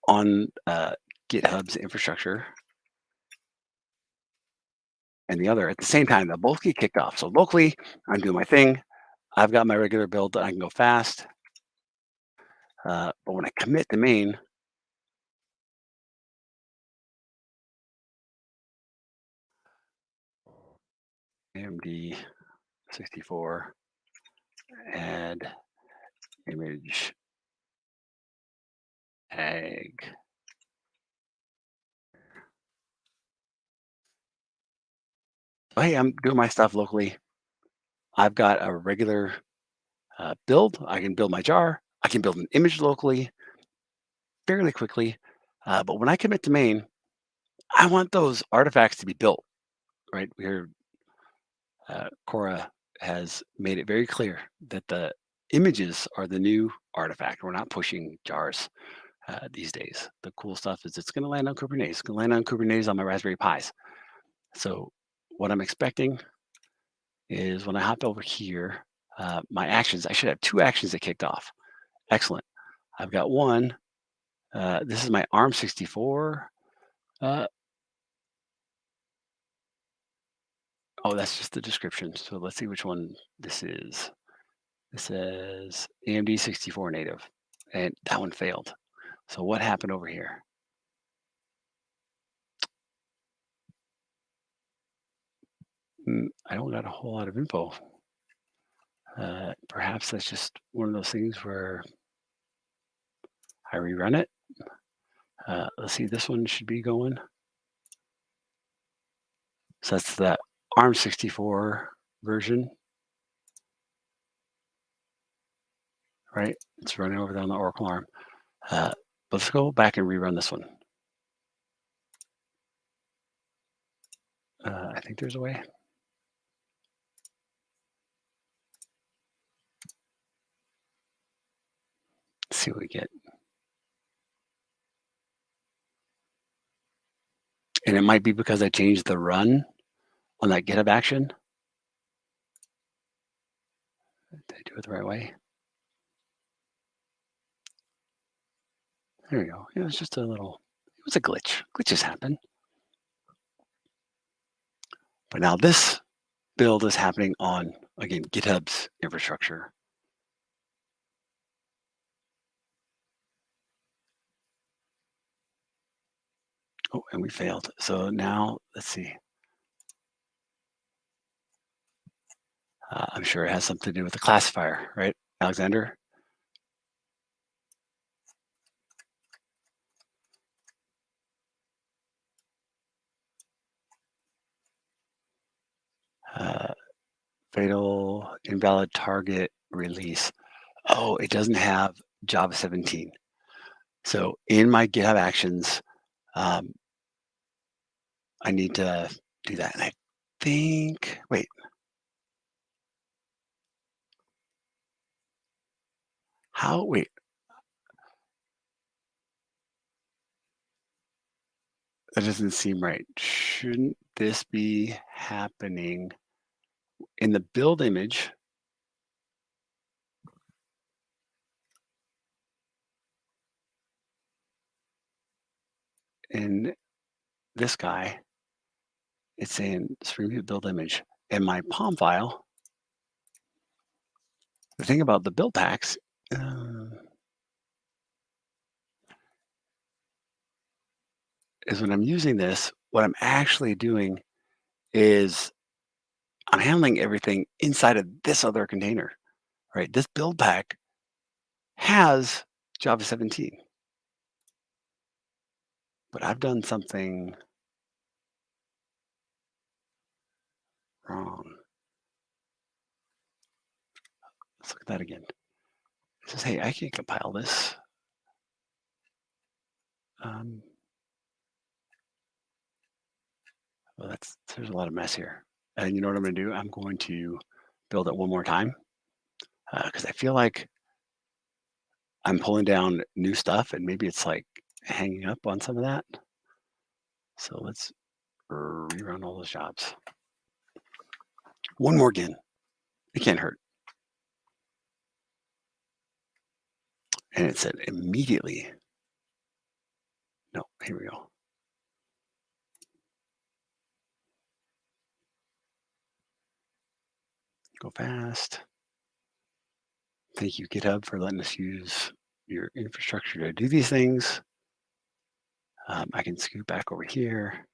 on GitHub's infrastructure and the other at the same time. They'll both get kicked off. So locally, I'm doing my thing. I've got my regular build that I can go fast. But when I commit to main, AMD 64, add image tag. Oh, hey, I'm doing my stuff locally. I've got a regular build. I can build my jar. I can build an image locally fairly quickly. But when I commit to main, I want those artifacts to be built, right? Cora has made it very clear that the images are the new artifact. We're not pushing jars these days. The cool stuff is it's going to land on Kubernetes. It's going to land on Kubernetes on my Raspberry Pis. So what I'm expecting is when I hop over here, my actions, I should have 2 actions that kicked off. Excellent. I've got one. This is my ARM64. Oh, that's just the description. So let's see which one this is. It says AMD 64 native, and that one failed. So what happened over here? I don't got a whole lot of info. Perhaps that's just one of those things where I rerun it. Let's see, this one should be going. So that's the ARM64 version, right? It's running over there on the Oracle ARM. Let's go back and rerun this one. I think there's a way. Let's see what we get. And it might be because I changed the run on that Github action. Did I do it the right way? There you go. It was just a little, it was a glitch. Glitches happen. But now this build is happening on, again, GitHub's infrastructure. Oh, and we failed. So now let's see. I'm sure it has something to do with the classifier, right, Alexander? Fatal invalid target release. Oh, it doesn't have Java 17. So in my GitHub Actions, I need to do that. And I think, wait. Wait. That doesn't seem right. Shouldn't this be happening in the build image? In this guy, it's saying Spring Boot build image. In my POM file, the thing about the Buildpacks is when I'm using this, what I'm actually doing is I'm handling everything inside of this other container, right? This build pack has Java 17, but I've done something wrong. Let's look at that again. It says, hey, I can compile this. Well, there's a lot of mess here. And you know what I'm going to do? I'm going to build it one more time because I feel like I'm pulling down new stuff and maybe it's like hanging up on some of that. So let's rerun all those jobs. One more again. It can't hurt. And it said immediately. No, here we go. Go fast. Thank you, GitHub, for letting us use your infrastructure to do these things. I can scoot back over here.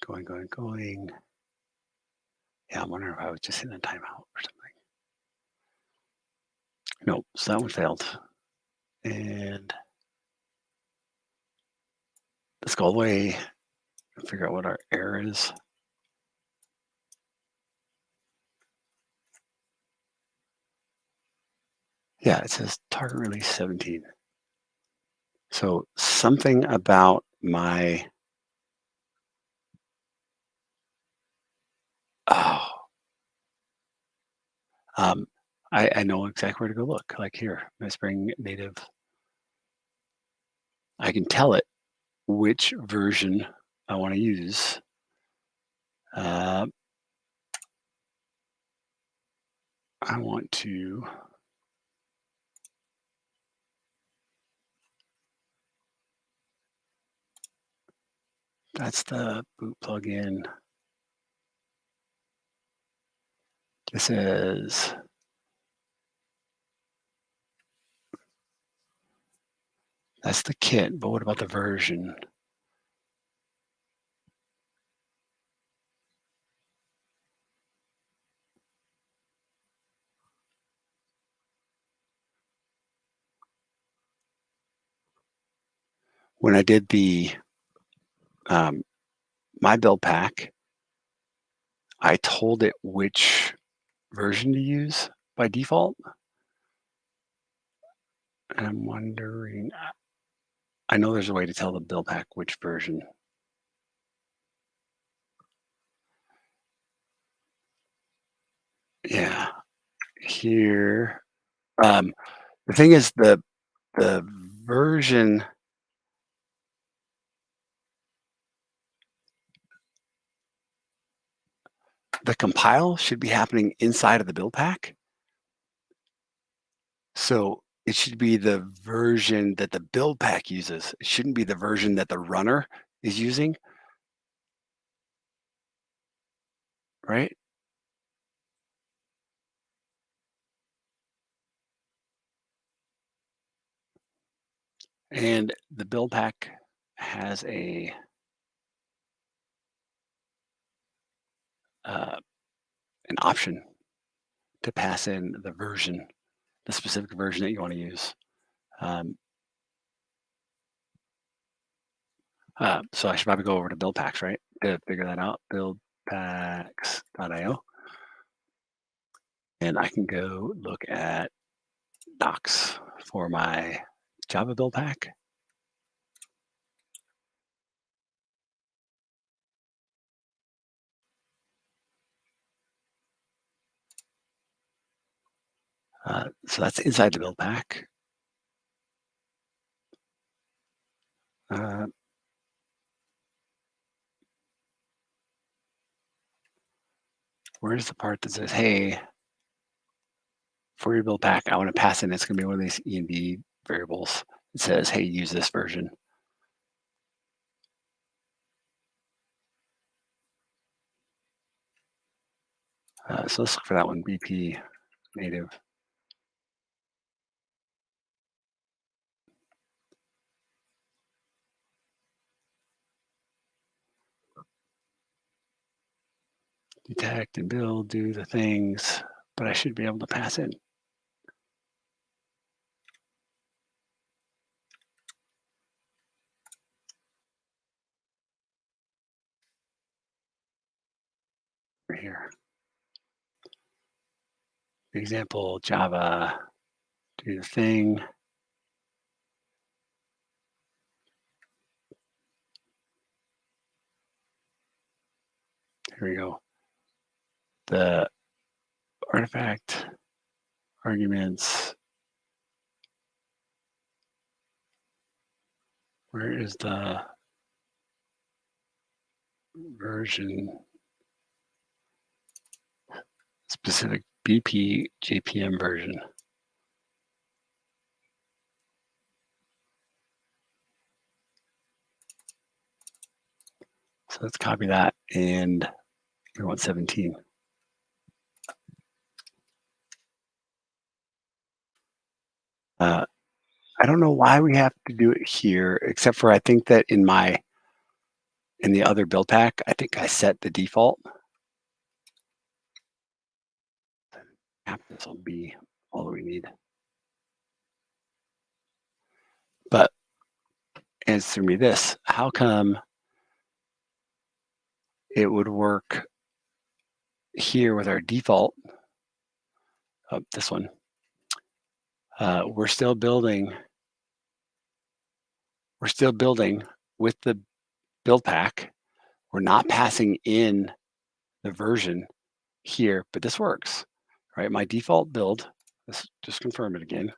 Going. Yeah, I'm wondering if I was just in a timeout or something. No, so that one failed. And let's go all the way and figure out what our error is. Yeah, it says target release 17. So something about my, I know exactly where to go look. Like here, my Spring Native. I can tell it which version I want to use. I want to that's the boot plugin. This is that's the kit, but what about the version? When I did the my build pack, I told it which version to use by default. And I'm wondering, I know there's a way to tell the build pack which version. Yeah, here. The thing is the version the compile should be happening inside of the build pack. So it should be the version that the build pack uses. It shouldn't be the version that the runner is using, right? And the build pack has an option to pass in the version, the specific version that you want to use. So I should probably go over to Buildpacks, right, to figure that out. Buildpacks.io, and I can go look at docs for my Java build pack. So that's inside the build pack. Where's the part that says, hey, for your build pack, I want to pass in, it's going to be one of these env variables. It says, hey, use this version. So let's look for that one, BP native. Detect and build, do the things, but I should be able to pass in. Right here. Example, Java, do the thing. Here we go. The artifact arguments. Where is the version specific BP JPM version? So let's copy that, and we want 17. I don't know why we have to do it here, except for I think that in the other build pack, I think I set the default. This will be all that we need. But answer me this: how come it would work here with our default? Oh, this one. We're still building. We're still building with the build pack. We're not passing in the version here, but this works, right? My default build, let's just confirm it again.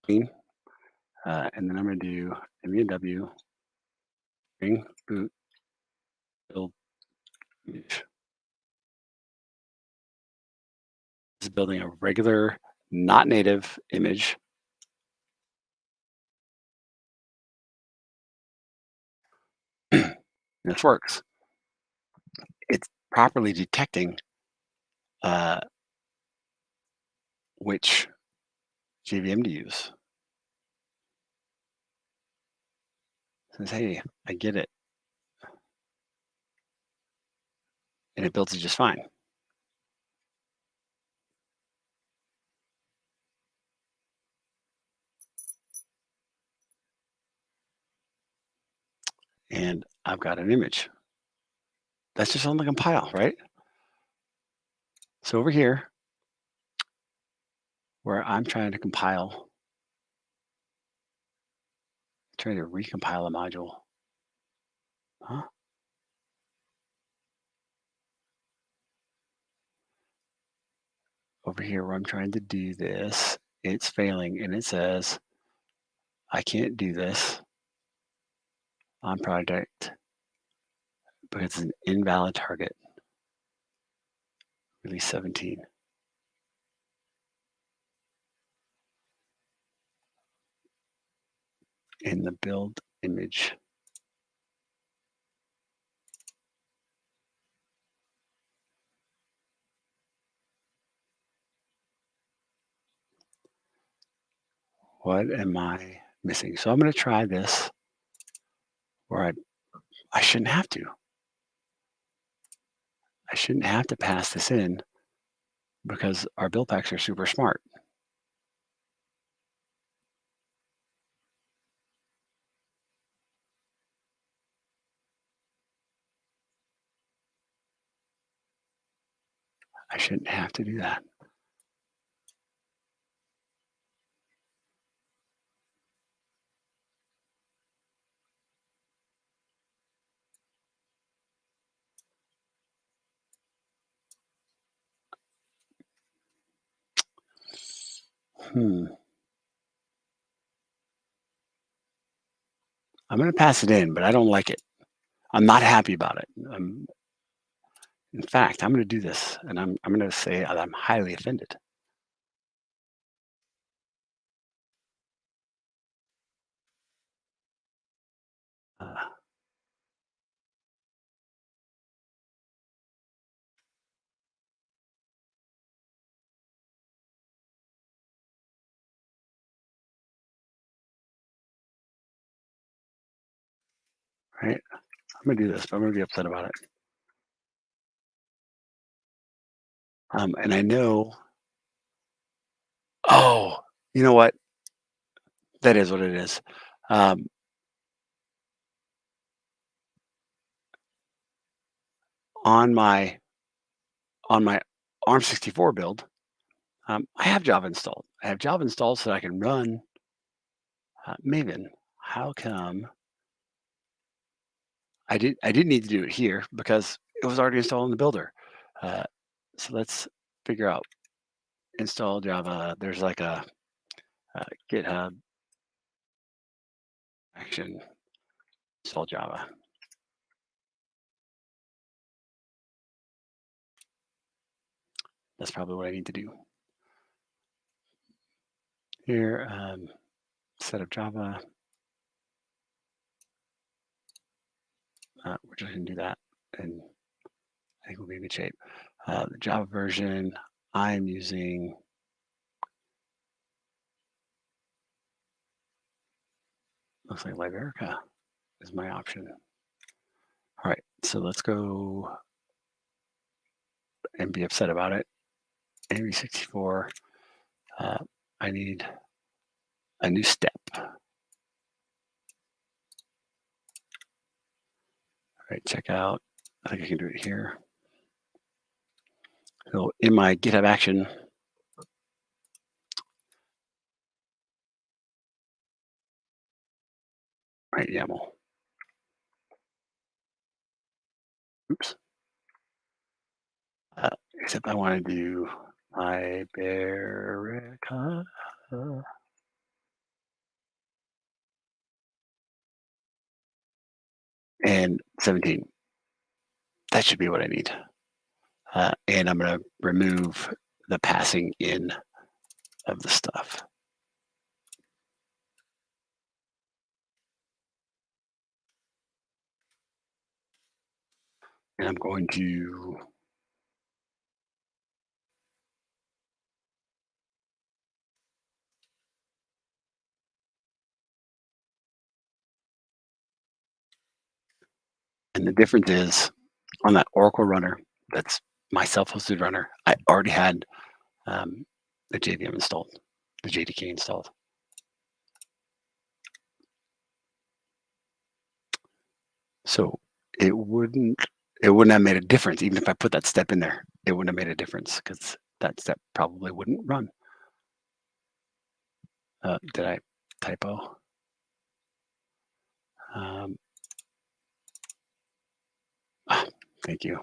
Clean, and then I'm going to do mw bring boot build image. This is building a regular, not native image. This works. It's properly detecting which JVM to use. It says, hey, I get it. And it builds it just fine. And I've got an image. That's just on the compile, right? So over here, where I'm trying to compile, trying to recompile a module. Huh? Over here where I'm trying to do this, it's failing and it says, I can't do this on project because it's an invalid target. Release 17. In the build image. What am I missing? So I'm going to try this where I shouldn't have to. I shouldn't have to pass this in because our build packs are super smart. I shouldn't have to do that. I'm going to pass it in, but I don't like it. I'm not happy about it. In fact, I'm going to do this, and I'm going to say that I'm highly offended. Right? I'm going to do this, but I'm going to be upset about it. And I know, oh, you know what? That is what it is. On my ARM64 build, I have Java installed. I have Java installed so that I can run Maven. How come I didn't need to do it here because it was already installed in the builder. So let's figure out install Java. There's like a Github Action install Java. That's probably what I need to do. Here, set up Java. We're just going to do that, and I think we'll be in good shape. The Java version I'm using. Looks like Liberica is my option. All right, so let's go and be upset about it. AV64, I need a new step. All right, check out. I think I can do it here. So in my GitHub Action, right, YAML. Oops. Except I want to do Liberica. And 17. That should be what I need. And I'm going to remove the passing in of the stuff. And I'm going to and the difference is on that Oracle runner, that's my self-hosted runner, I already had the JVM installed, the JDK installed. So it wouldn't have made a difference. Even if I put that step in there, it wouldn't have made a difference because that step probably wouldn't run. Did I typo? Thank you.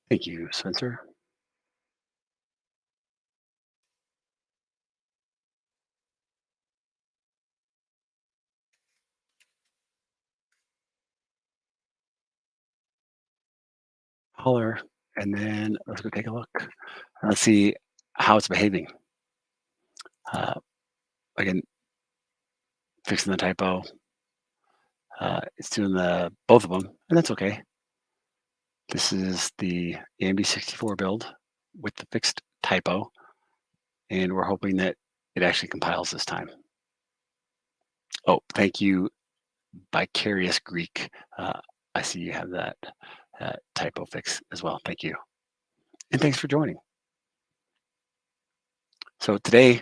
Thank you, Spencer. color, and then let's go take a look. Let's see how it's behaving. Again, fixing the typo. It's doing both of them, and that's okay. This is the AMD 64 build with the fixed typo, and we're hoping that it actually compiles this time. Oh, thank you, Vicarious Greek. I see you have that typo fix as well. Thank you. And thanks for joining. So today,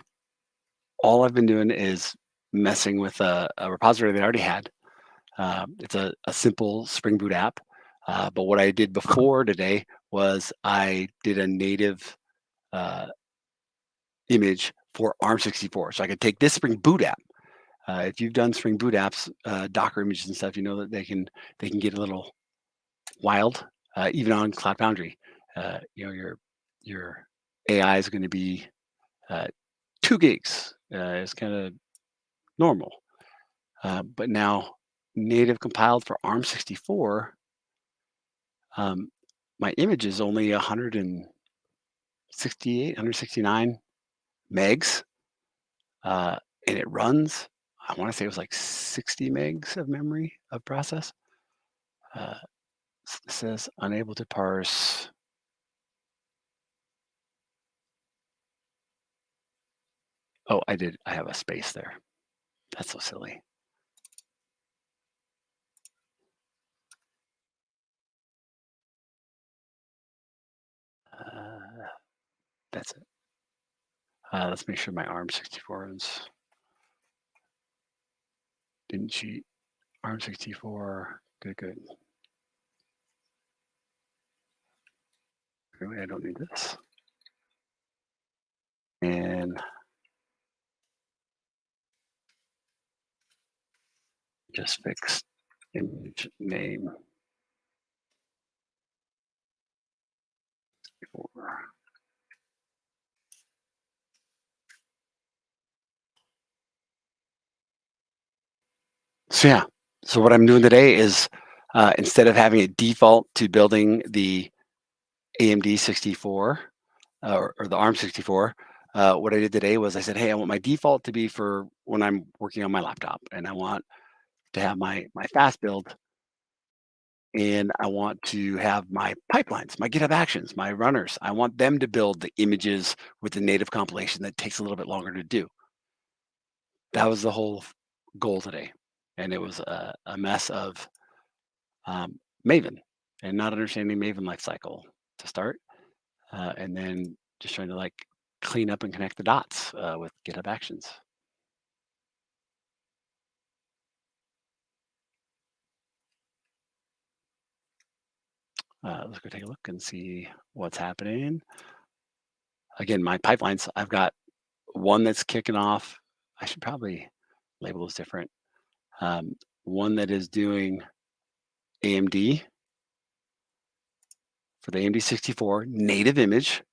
all I've been doing is messing with a repository that I already had. It's a simple Spring Boot app. But what I did before today was I did a native image for ARM64. So I could take this Spring Boot app. If you've done Spring Boot apps, Docker images and stuff, you know that they can get a little wild, even on Cloud Foundry. Your AI is going to be 2 gigs. It's kind of normal. But now native compiled for ARM64, my image is only 169 megs, and it runs, I want to say it was like 60 megs of memory of process. It says unable to parse. Oh, I have a space there. That's so silly. That's it. Let's make sure my ARM64 didn't cheat. ARM64, good. Really, I don't need this. And just fix image name. So yeah, so what I'm doing today is instead of having it default to building the AMD 64 or the ARM 64, what I did today was I said, hey, I want my default to be for when I'm working on my laptop, and I want to have my fast build, and I want to have my pipelines, my GitHub Actions, my runners. I want them to build the images with the native compilation that takes a little bit longer to do. That was the whole goal today, and it was a mess of Maven and not understanding Maven lifecycle to start, and then just trying to like clean up and connect the dots with GitHub Actions. Let's go take a look and see what's happening. Again, my pipelines, I've got one that's kicking off. I should probably label this different. One that is doing AMD for the AMD 64 native image.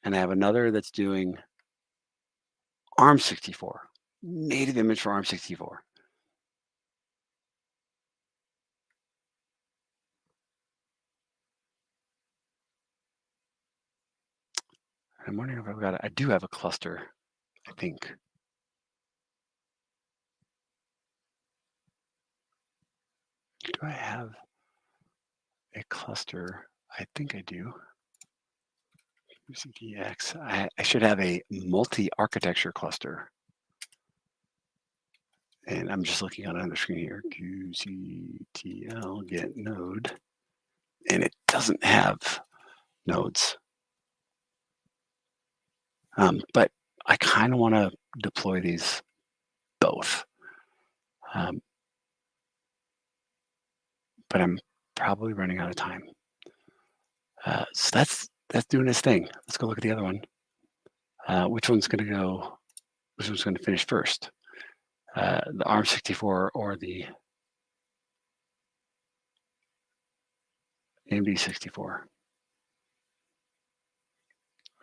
And I have another that's doing ARM64, native image for ARM64. I'm wondering if I've got I do have a cluster, I think. Do I have a cluster? I think I do. UCDX. I should have a multi-architecture cluster. And I'm just looking on another screen here. QCTL get node. And it doesn't have nodes. But I kind of want to deploy these both. But I'm probably running out of time. So that's doing its thing. Let's go look at the other one. Which one's going to finish first? The ARM64 or the AMD 64?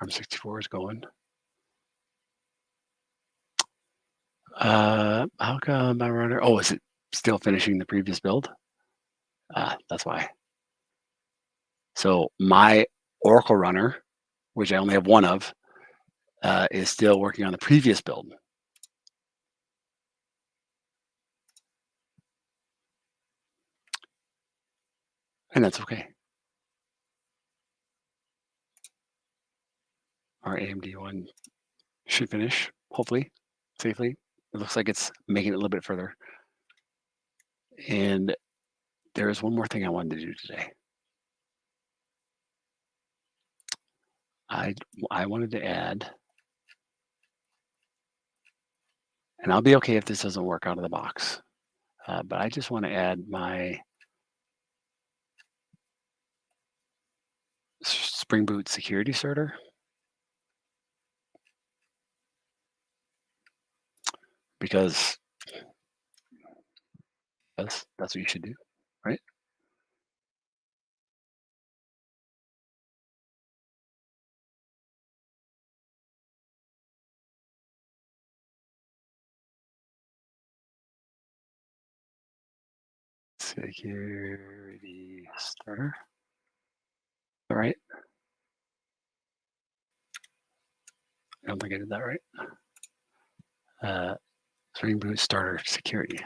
ARM64 is going. How come my runner? Oh, is it still finishing the previous build? That's why. So my Oracle runner, which I only have one of, is still working on the previous build. And that's okay. Our AMD one should finish, hopefully, safely. It looks like it's making it a little bit further. And there is one more thing I wanted to do today. I wanted to add, and I'll be okay if this doesn't work out of the box, but I just want to add my Spring Boot security certer. Because that's what you should do, right? Security starter. All right. I don't think I did that right. Spring Boot starter security.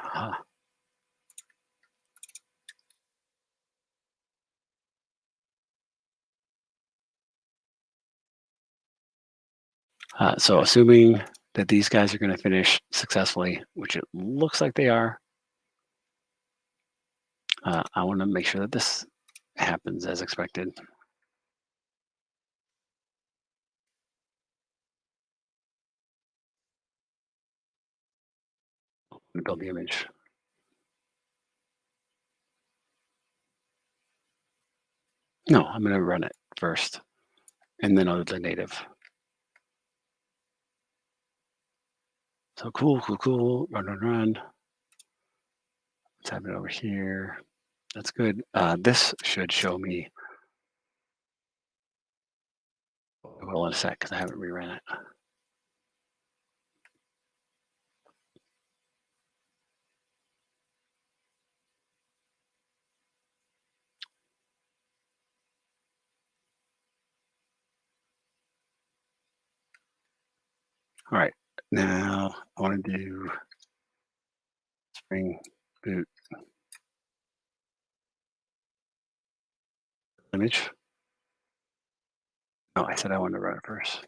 So assuming that these guys are going to finish successfully, which it looks like they are, I want to make sure that this happens as expected. Build the image. No, I'm going to run it first, and then I'll do the native. So cool. Run. Let's have it over here. That's good. This should show me. Well, in a sec, because I haven't reran it. All right, now I want to do Spring Boot image. No, I said I wanted to run it first.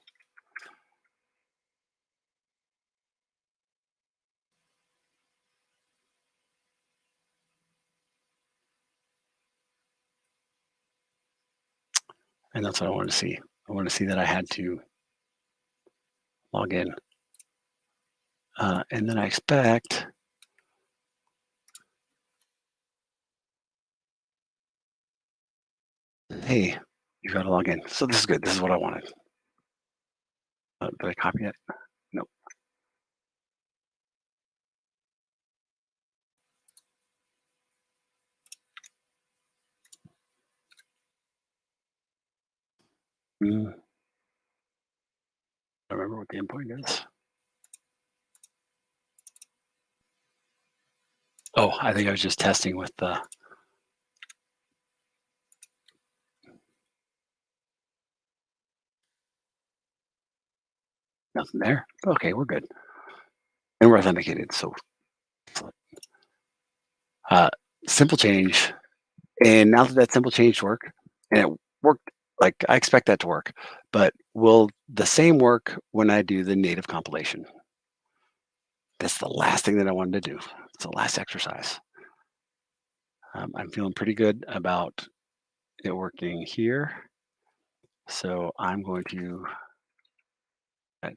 And that's what I wanted to see. I wanted to see that I had to log in. And then I expect, hey, you got to log in. So this is good. This is what I wanted. Did I copy it? Nope. I don't remember what the endpoint is. Oh, I think I was just testing with the. Nothing there. Okay, we're good. And we're authenticated. So simple change. And now that simple change work, and it worked like I expect that to work, but will the same work when I do the native compilation? That's the last thing that I wanted to do. It's the last exercise. I'm feeling pretty good about it working here. So I'm going to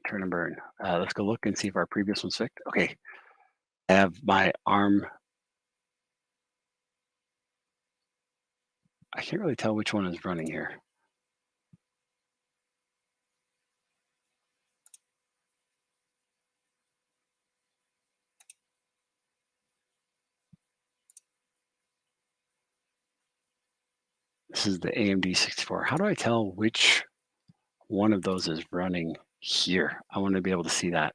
turn and burn. Let's go look and see if our previous one's fixed. Okay, I have my ARM. I can't really tell which one is running here. This is the AMD 64. How do I tell which one of those is running here? I want to be able to see that.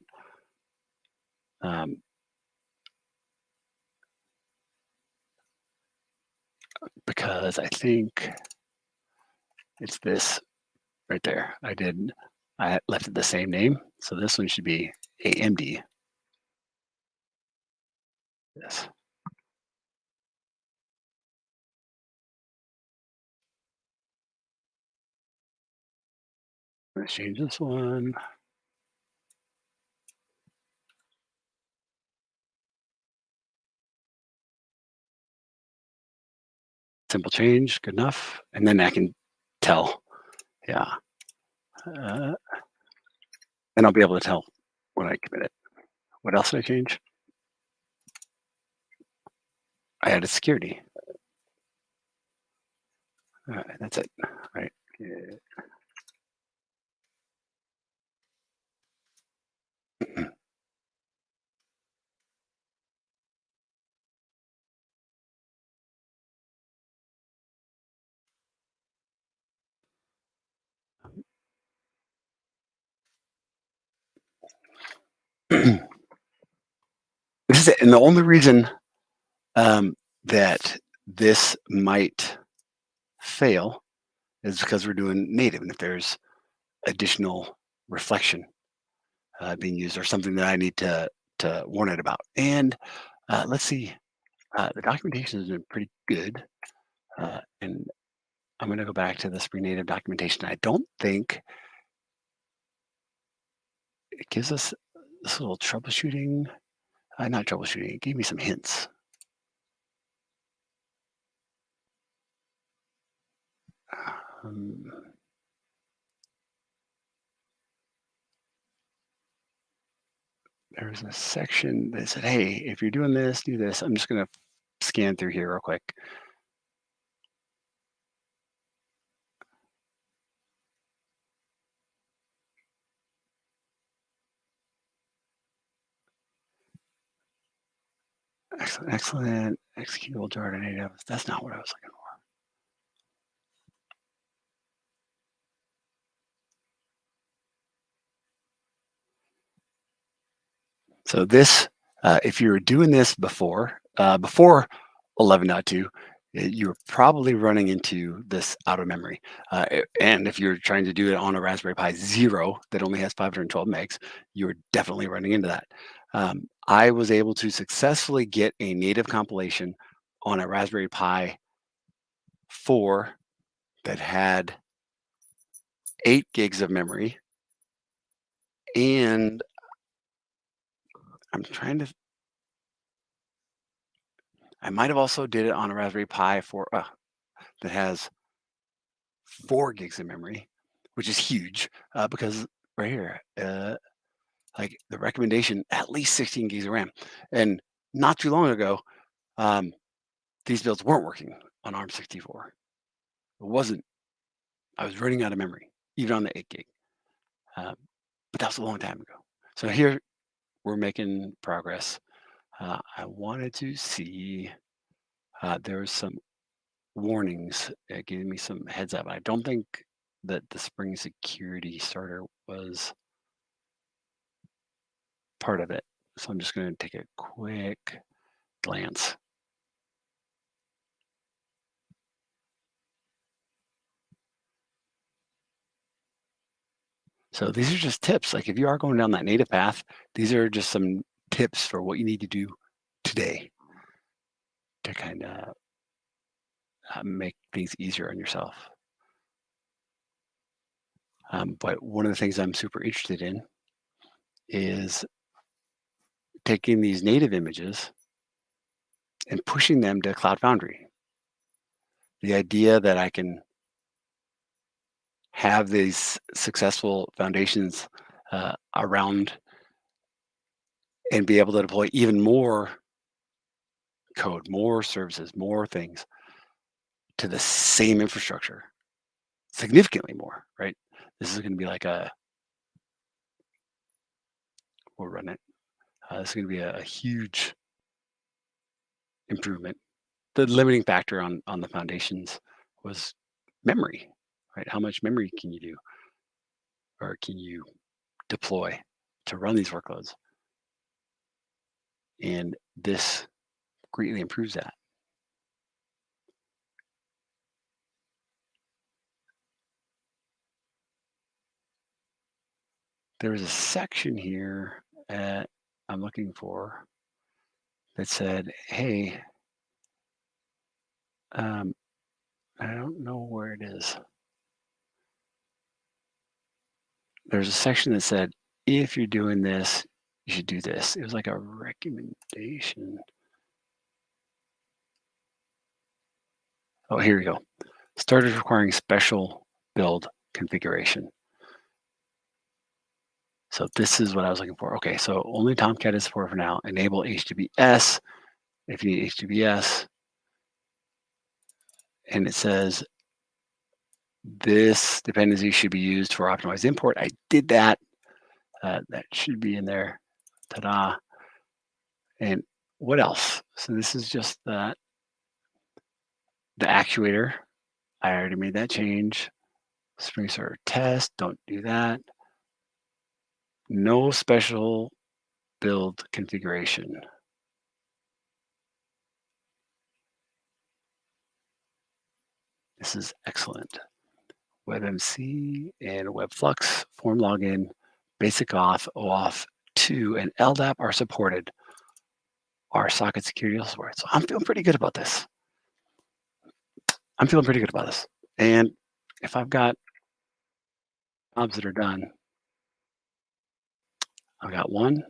because I think it's this right there. I left it the same name. So this one should be AMD. Yes. Let's change this one. Simple change, good enough. And then I can tell, yeah. And I'll be able to tell when I commit it. What else did I change? I added security. All right, that's it, right? Yeah. This is it. And the only reason that this might fail is because we're doing native. And if there's additional reflection being used or something that I need to warn it about. And let's see, the documentation has been pretty good. And I'm going to go back to the Spring Native documentation. I don't think it gives us this little troubleshooting. Not troubleshooting. It gave me some hints. There's a section that said, hey, if you're doing this, do this. I'm just going to scan through here real quick. Excellent, excellent. Executable jar to native. That's not what I was looking for. So this, if you were doing this before 11.2, you were probably running into this out of memory. And if you're trying to do it on a Raspberry Pi Zero that only has 512 megs, you're definitely running into that. I was able to successfully get a native compilation on a Raspberry Pi 4 that had 8 gigs of memory. And I'm trying to, I might have also did it on a Raspberry Pi 4 that has 4 gigs of memory, which is huge because right here, like the recommendation, at least 16 gigs of RAM. And not too long ago, these builds weren't working on ARM64. It wasn't, I was running out of memory, even on the 8 gig. But that was a long time ago. So here we're making progress. I wanted to see, there was some warnings giving me some heads up. I don't think that the Spring Security Starter was part of it. So I'm just going to take a quick glance. So these are just tips. Like if you are going down that native path, these are just some tips for what you need to do today to kind of make things easier on yourself. But one of the things I'm super interested in is taking these native images and pushing them to Cloud Foundry. The idea that I can have these successful foundations around and be able to deploy even more code, more services, more things to the same infrastructure, significantly more, right? This is going to be like we'll run it. This is going to be a huge improvement. The limiting factor on the foundations was memory, right? How much memory can you do or can you deploy to run these workloads? And this greatly improves that. there was a section here I'm looking for that said, hey, I don't know where it is. There's a section that said, if you're doing this, you should do this. It was like a recommendation. Oh, here we go. Started requiring special build configuration. So this is what I was looking for. Okay, so only Tomcat is support for now. Enable HTTPS if you need HTTPS. And it says this dependency should be used for optimized import. I did that. That should be in there. Ta-da. And what else? So this is just the actuator. I already made that change. Spring server test, don't do that. No special build configuration. This is excellent. WebMC and WebFlux, form login, basic auth, OAuth 2, and LDAP are supported. Our socket security support. So I'm feeling pretty good about this. And if I've got jobs that are done, I've got one,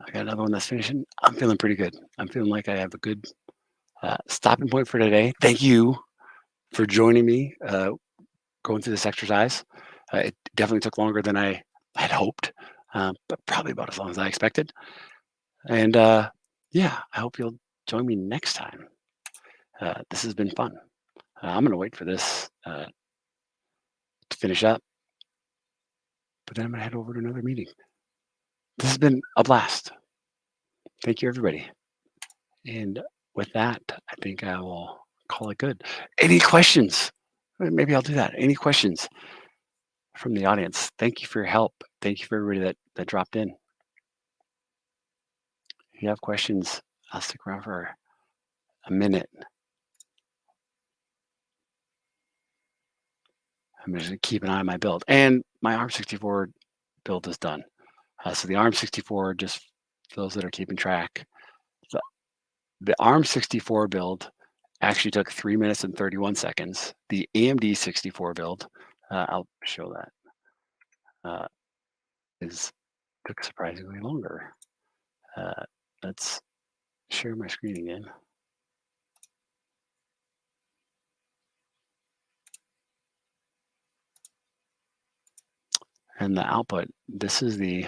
I got another one that's finishing. I'm feeling pretty good. I'm feeling like I have a good stopping point for today. Thank you for joining me going through this exercise. It definitely took longer than I had hoped, but probably about as long as I expected. And yeah, I hope you'll join me next time. This has been fun. I'm going to wait for this to finish up, but then I'm going to head over to another meeting. This has been a blast. Thank you, everybody. And with that, I think I will call it good. Any questions? Maybe I'll do that. Any questions from the audience? Thank you for your help. Thank you for everybody that dropped in. If you have questions, I'll stick around for a minute. I'm just going to keep an eye on my build. And my ARM64 build is done. So the ARM64, just for those that are keeping track, the ARM64 build actually took 3 minutes and 31 seconds. The AMD 64 build, I'll show that, took surprisingly longer. Let's share my screen again. And the output, this is the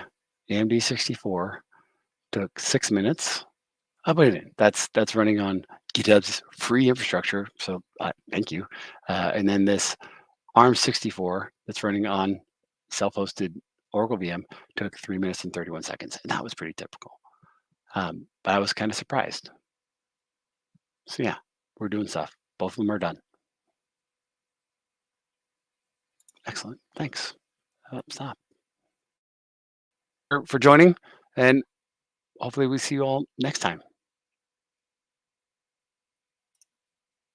AMD 64, took 6 minutes. Oh, wait a minute, that's running on GitHub's free infrastructure, so thank you. And then this ARM64 that's running on self-hosted Oracle VM took 3 minutes and 31 seconds, and that was pretty typical. But I was kind of surprised. So yeah, we're doing stuff. Both of them are done. Excellent, thanks. Stop. For joining, and hopefully we see you all next time.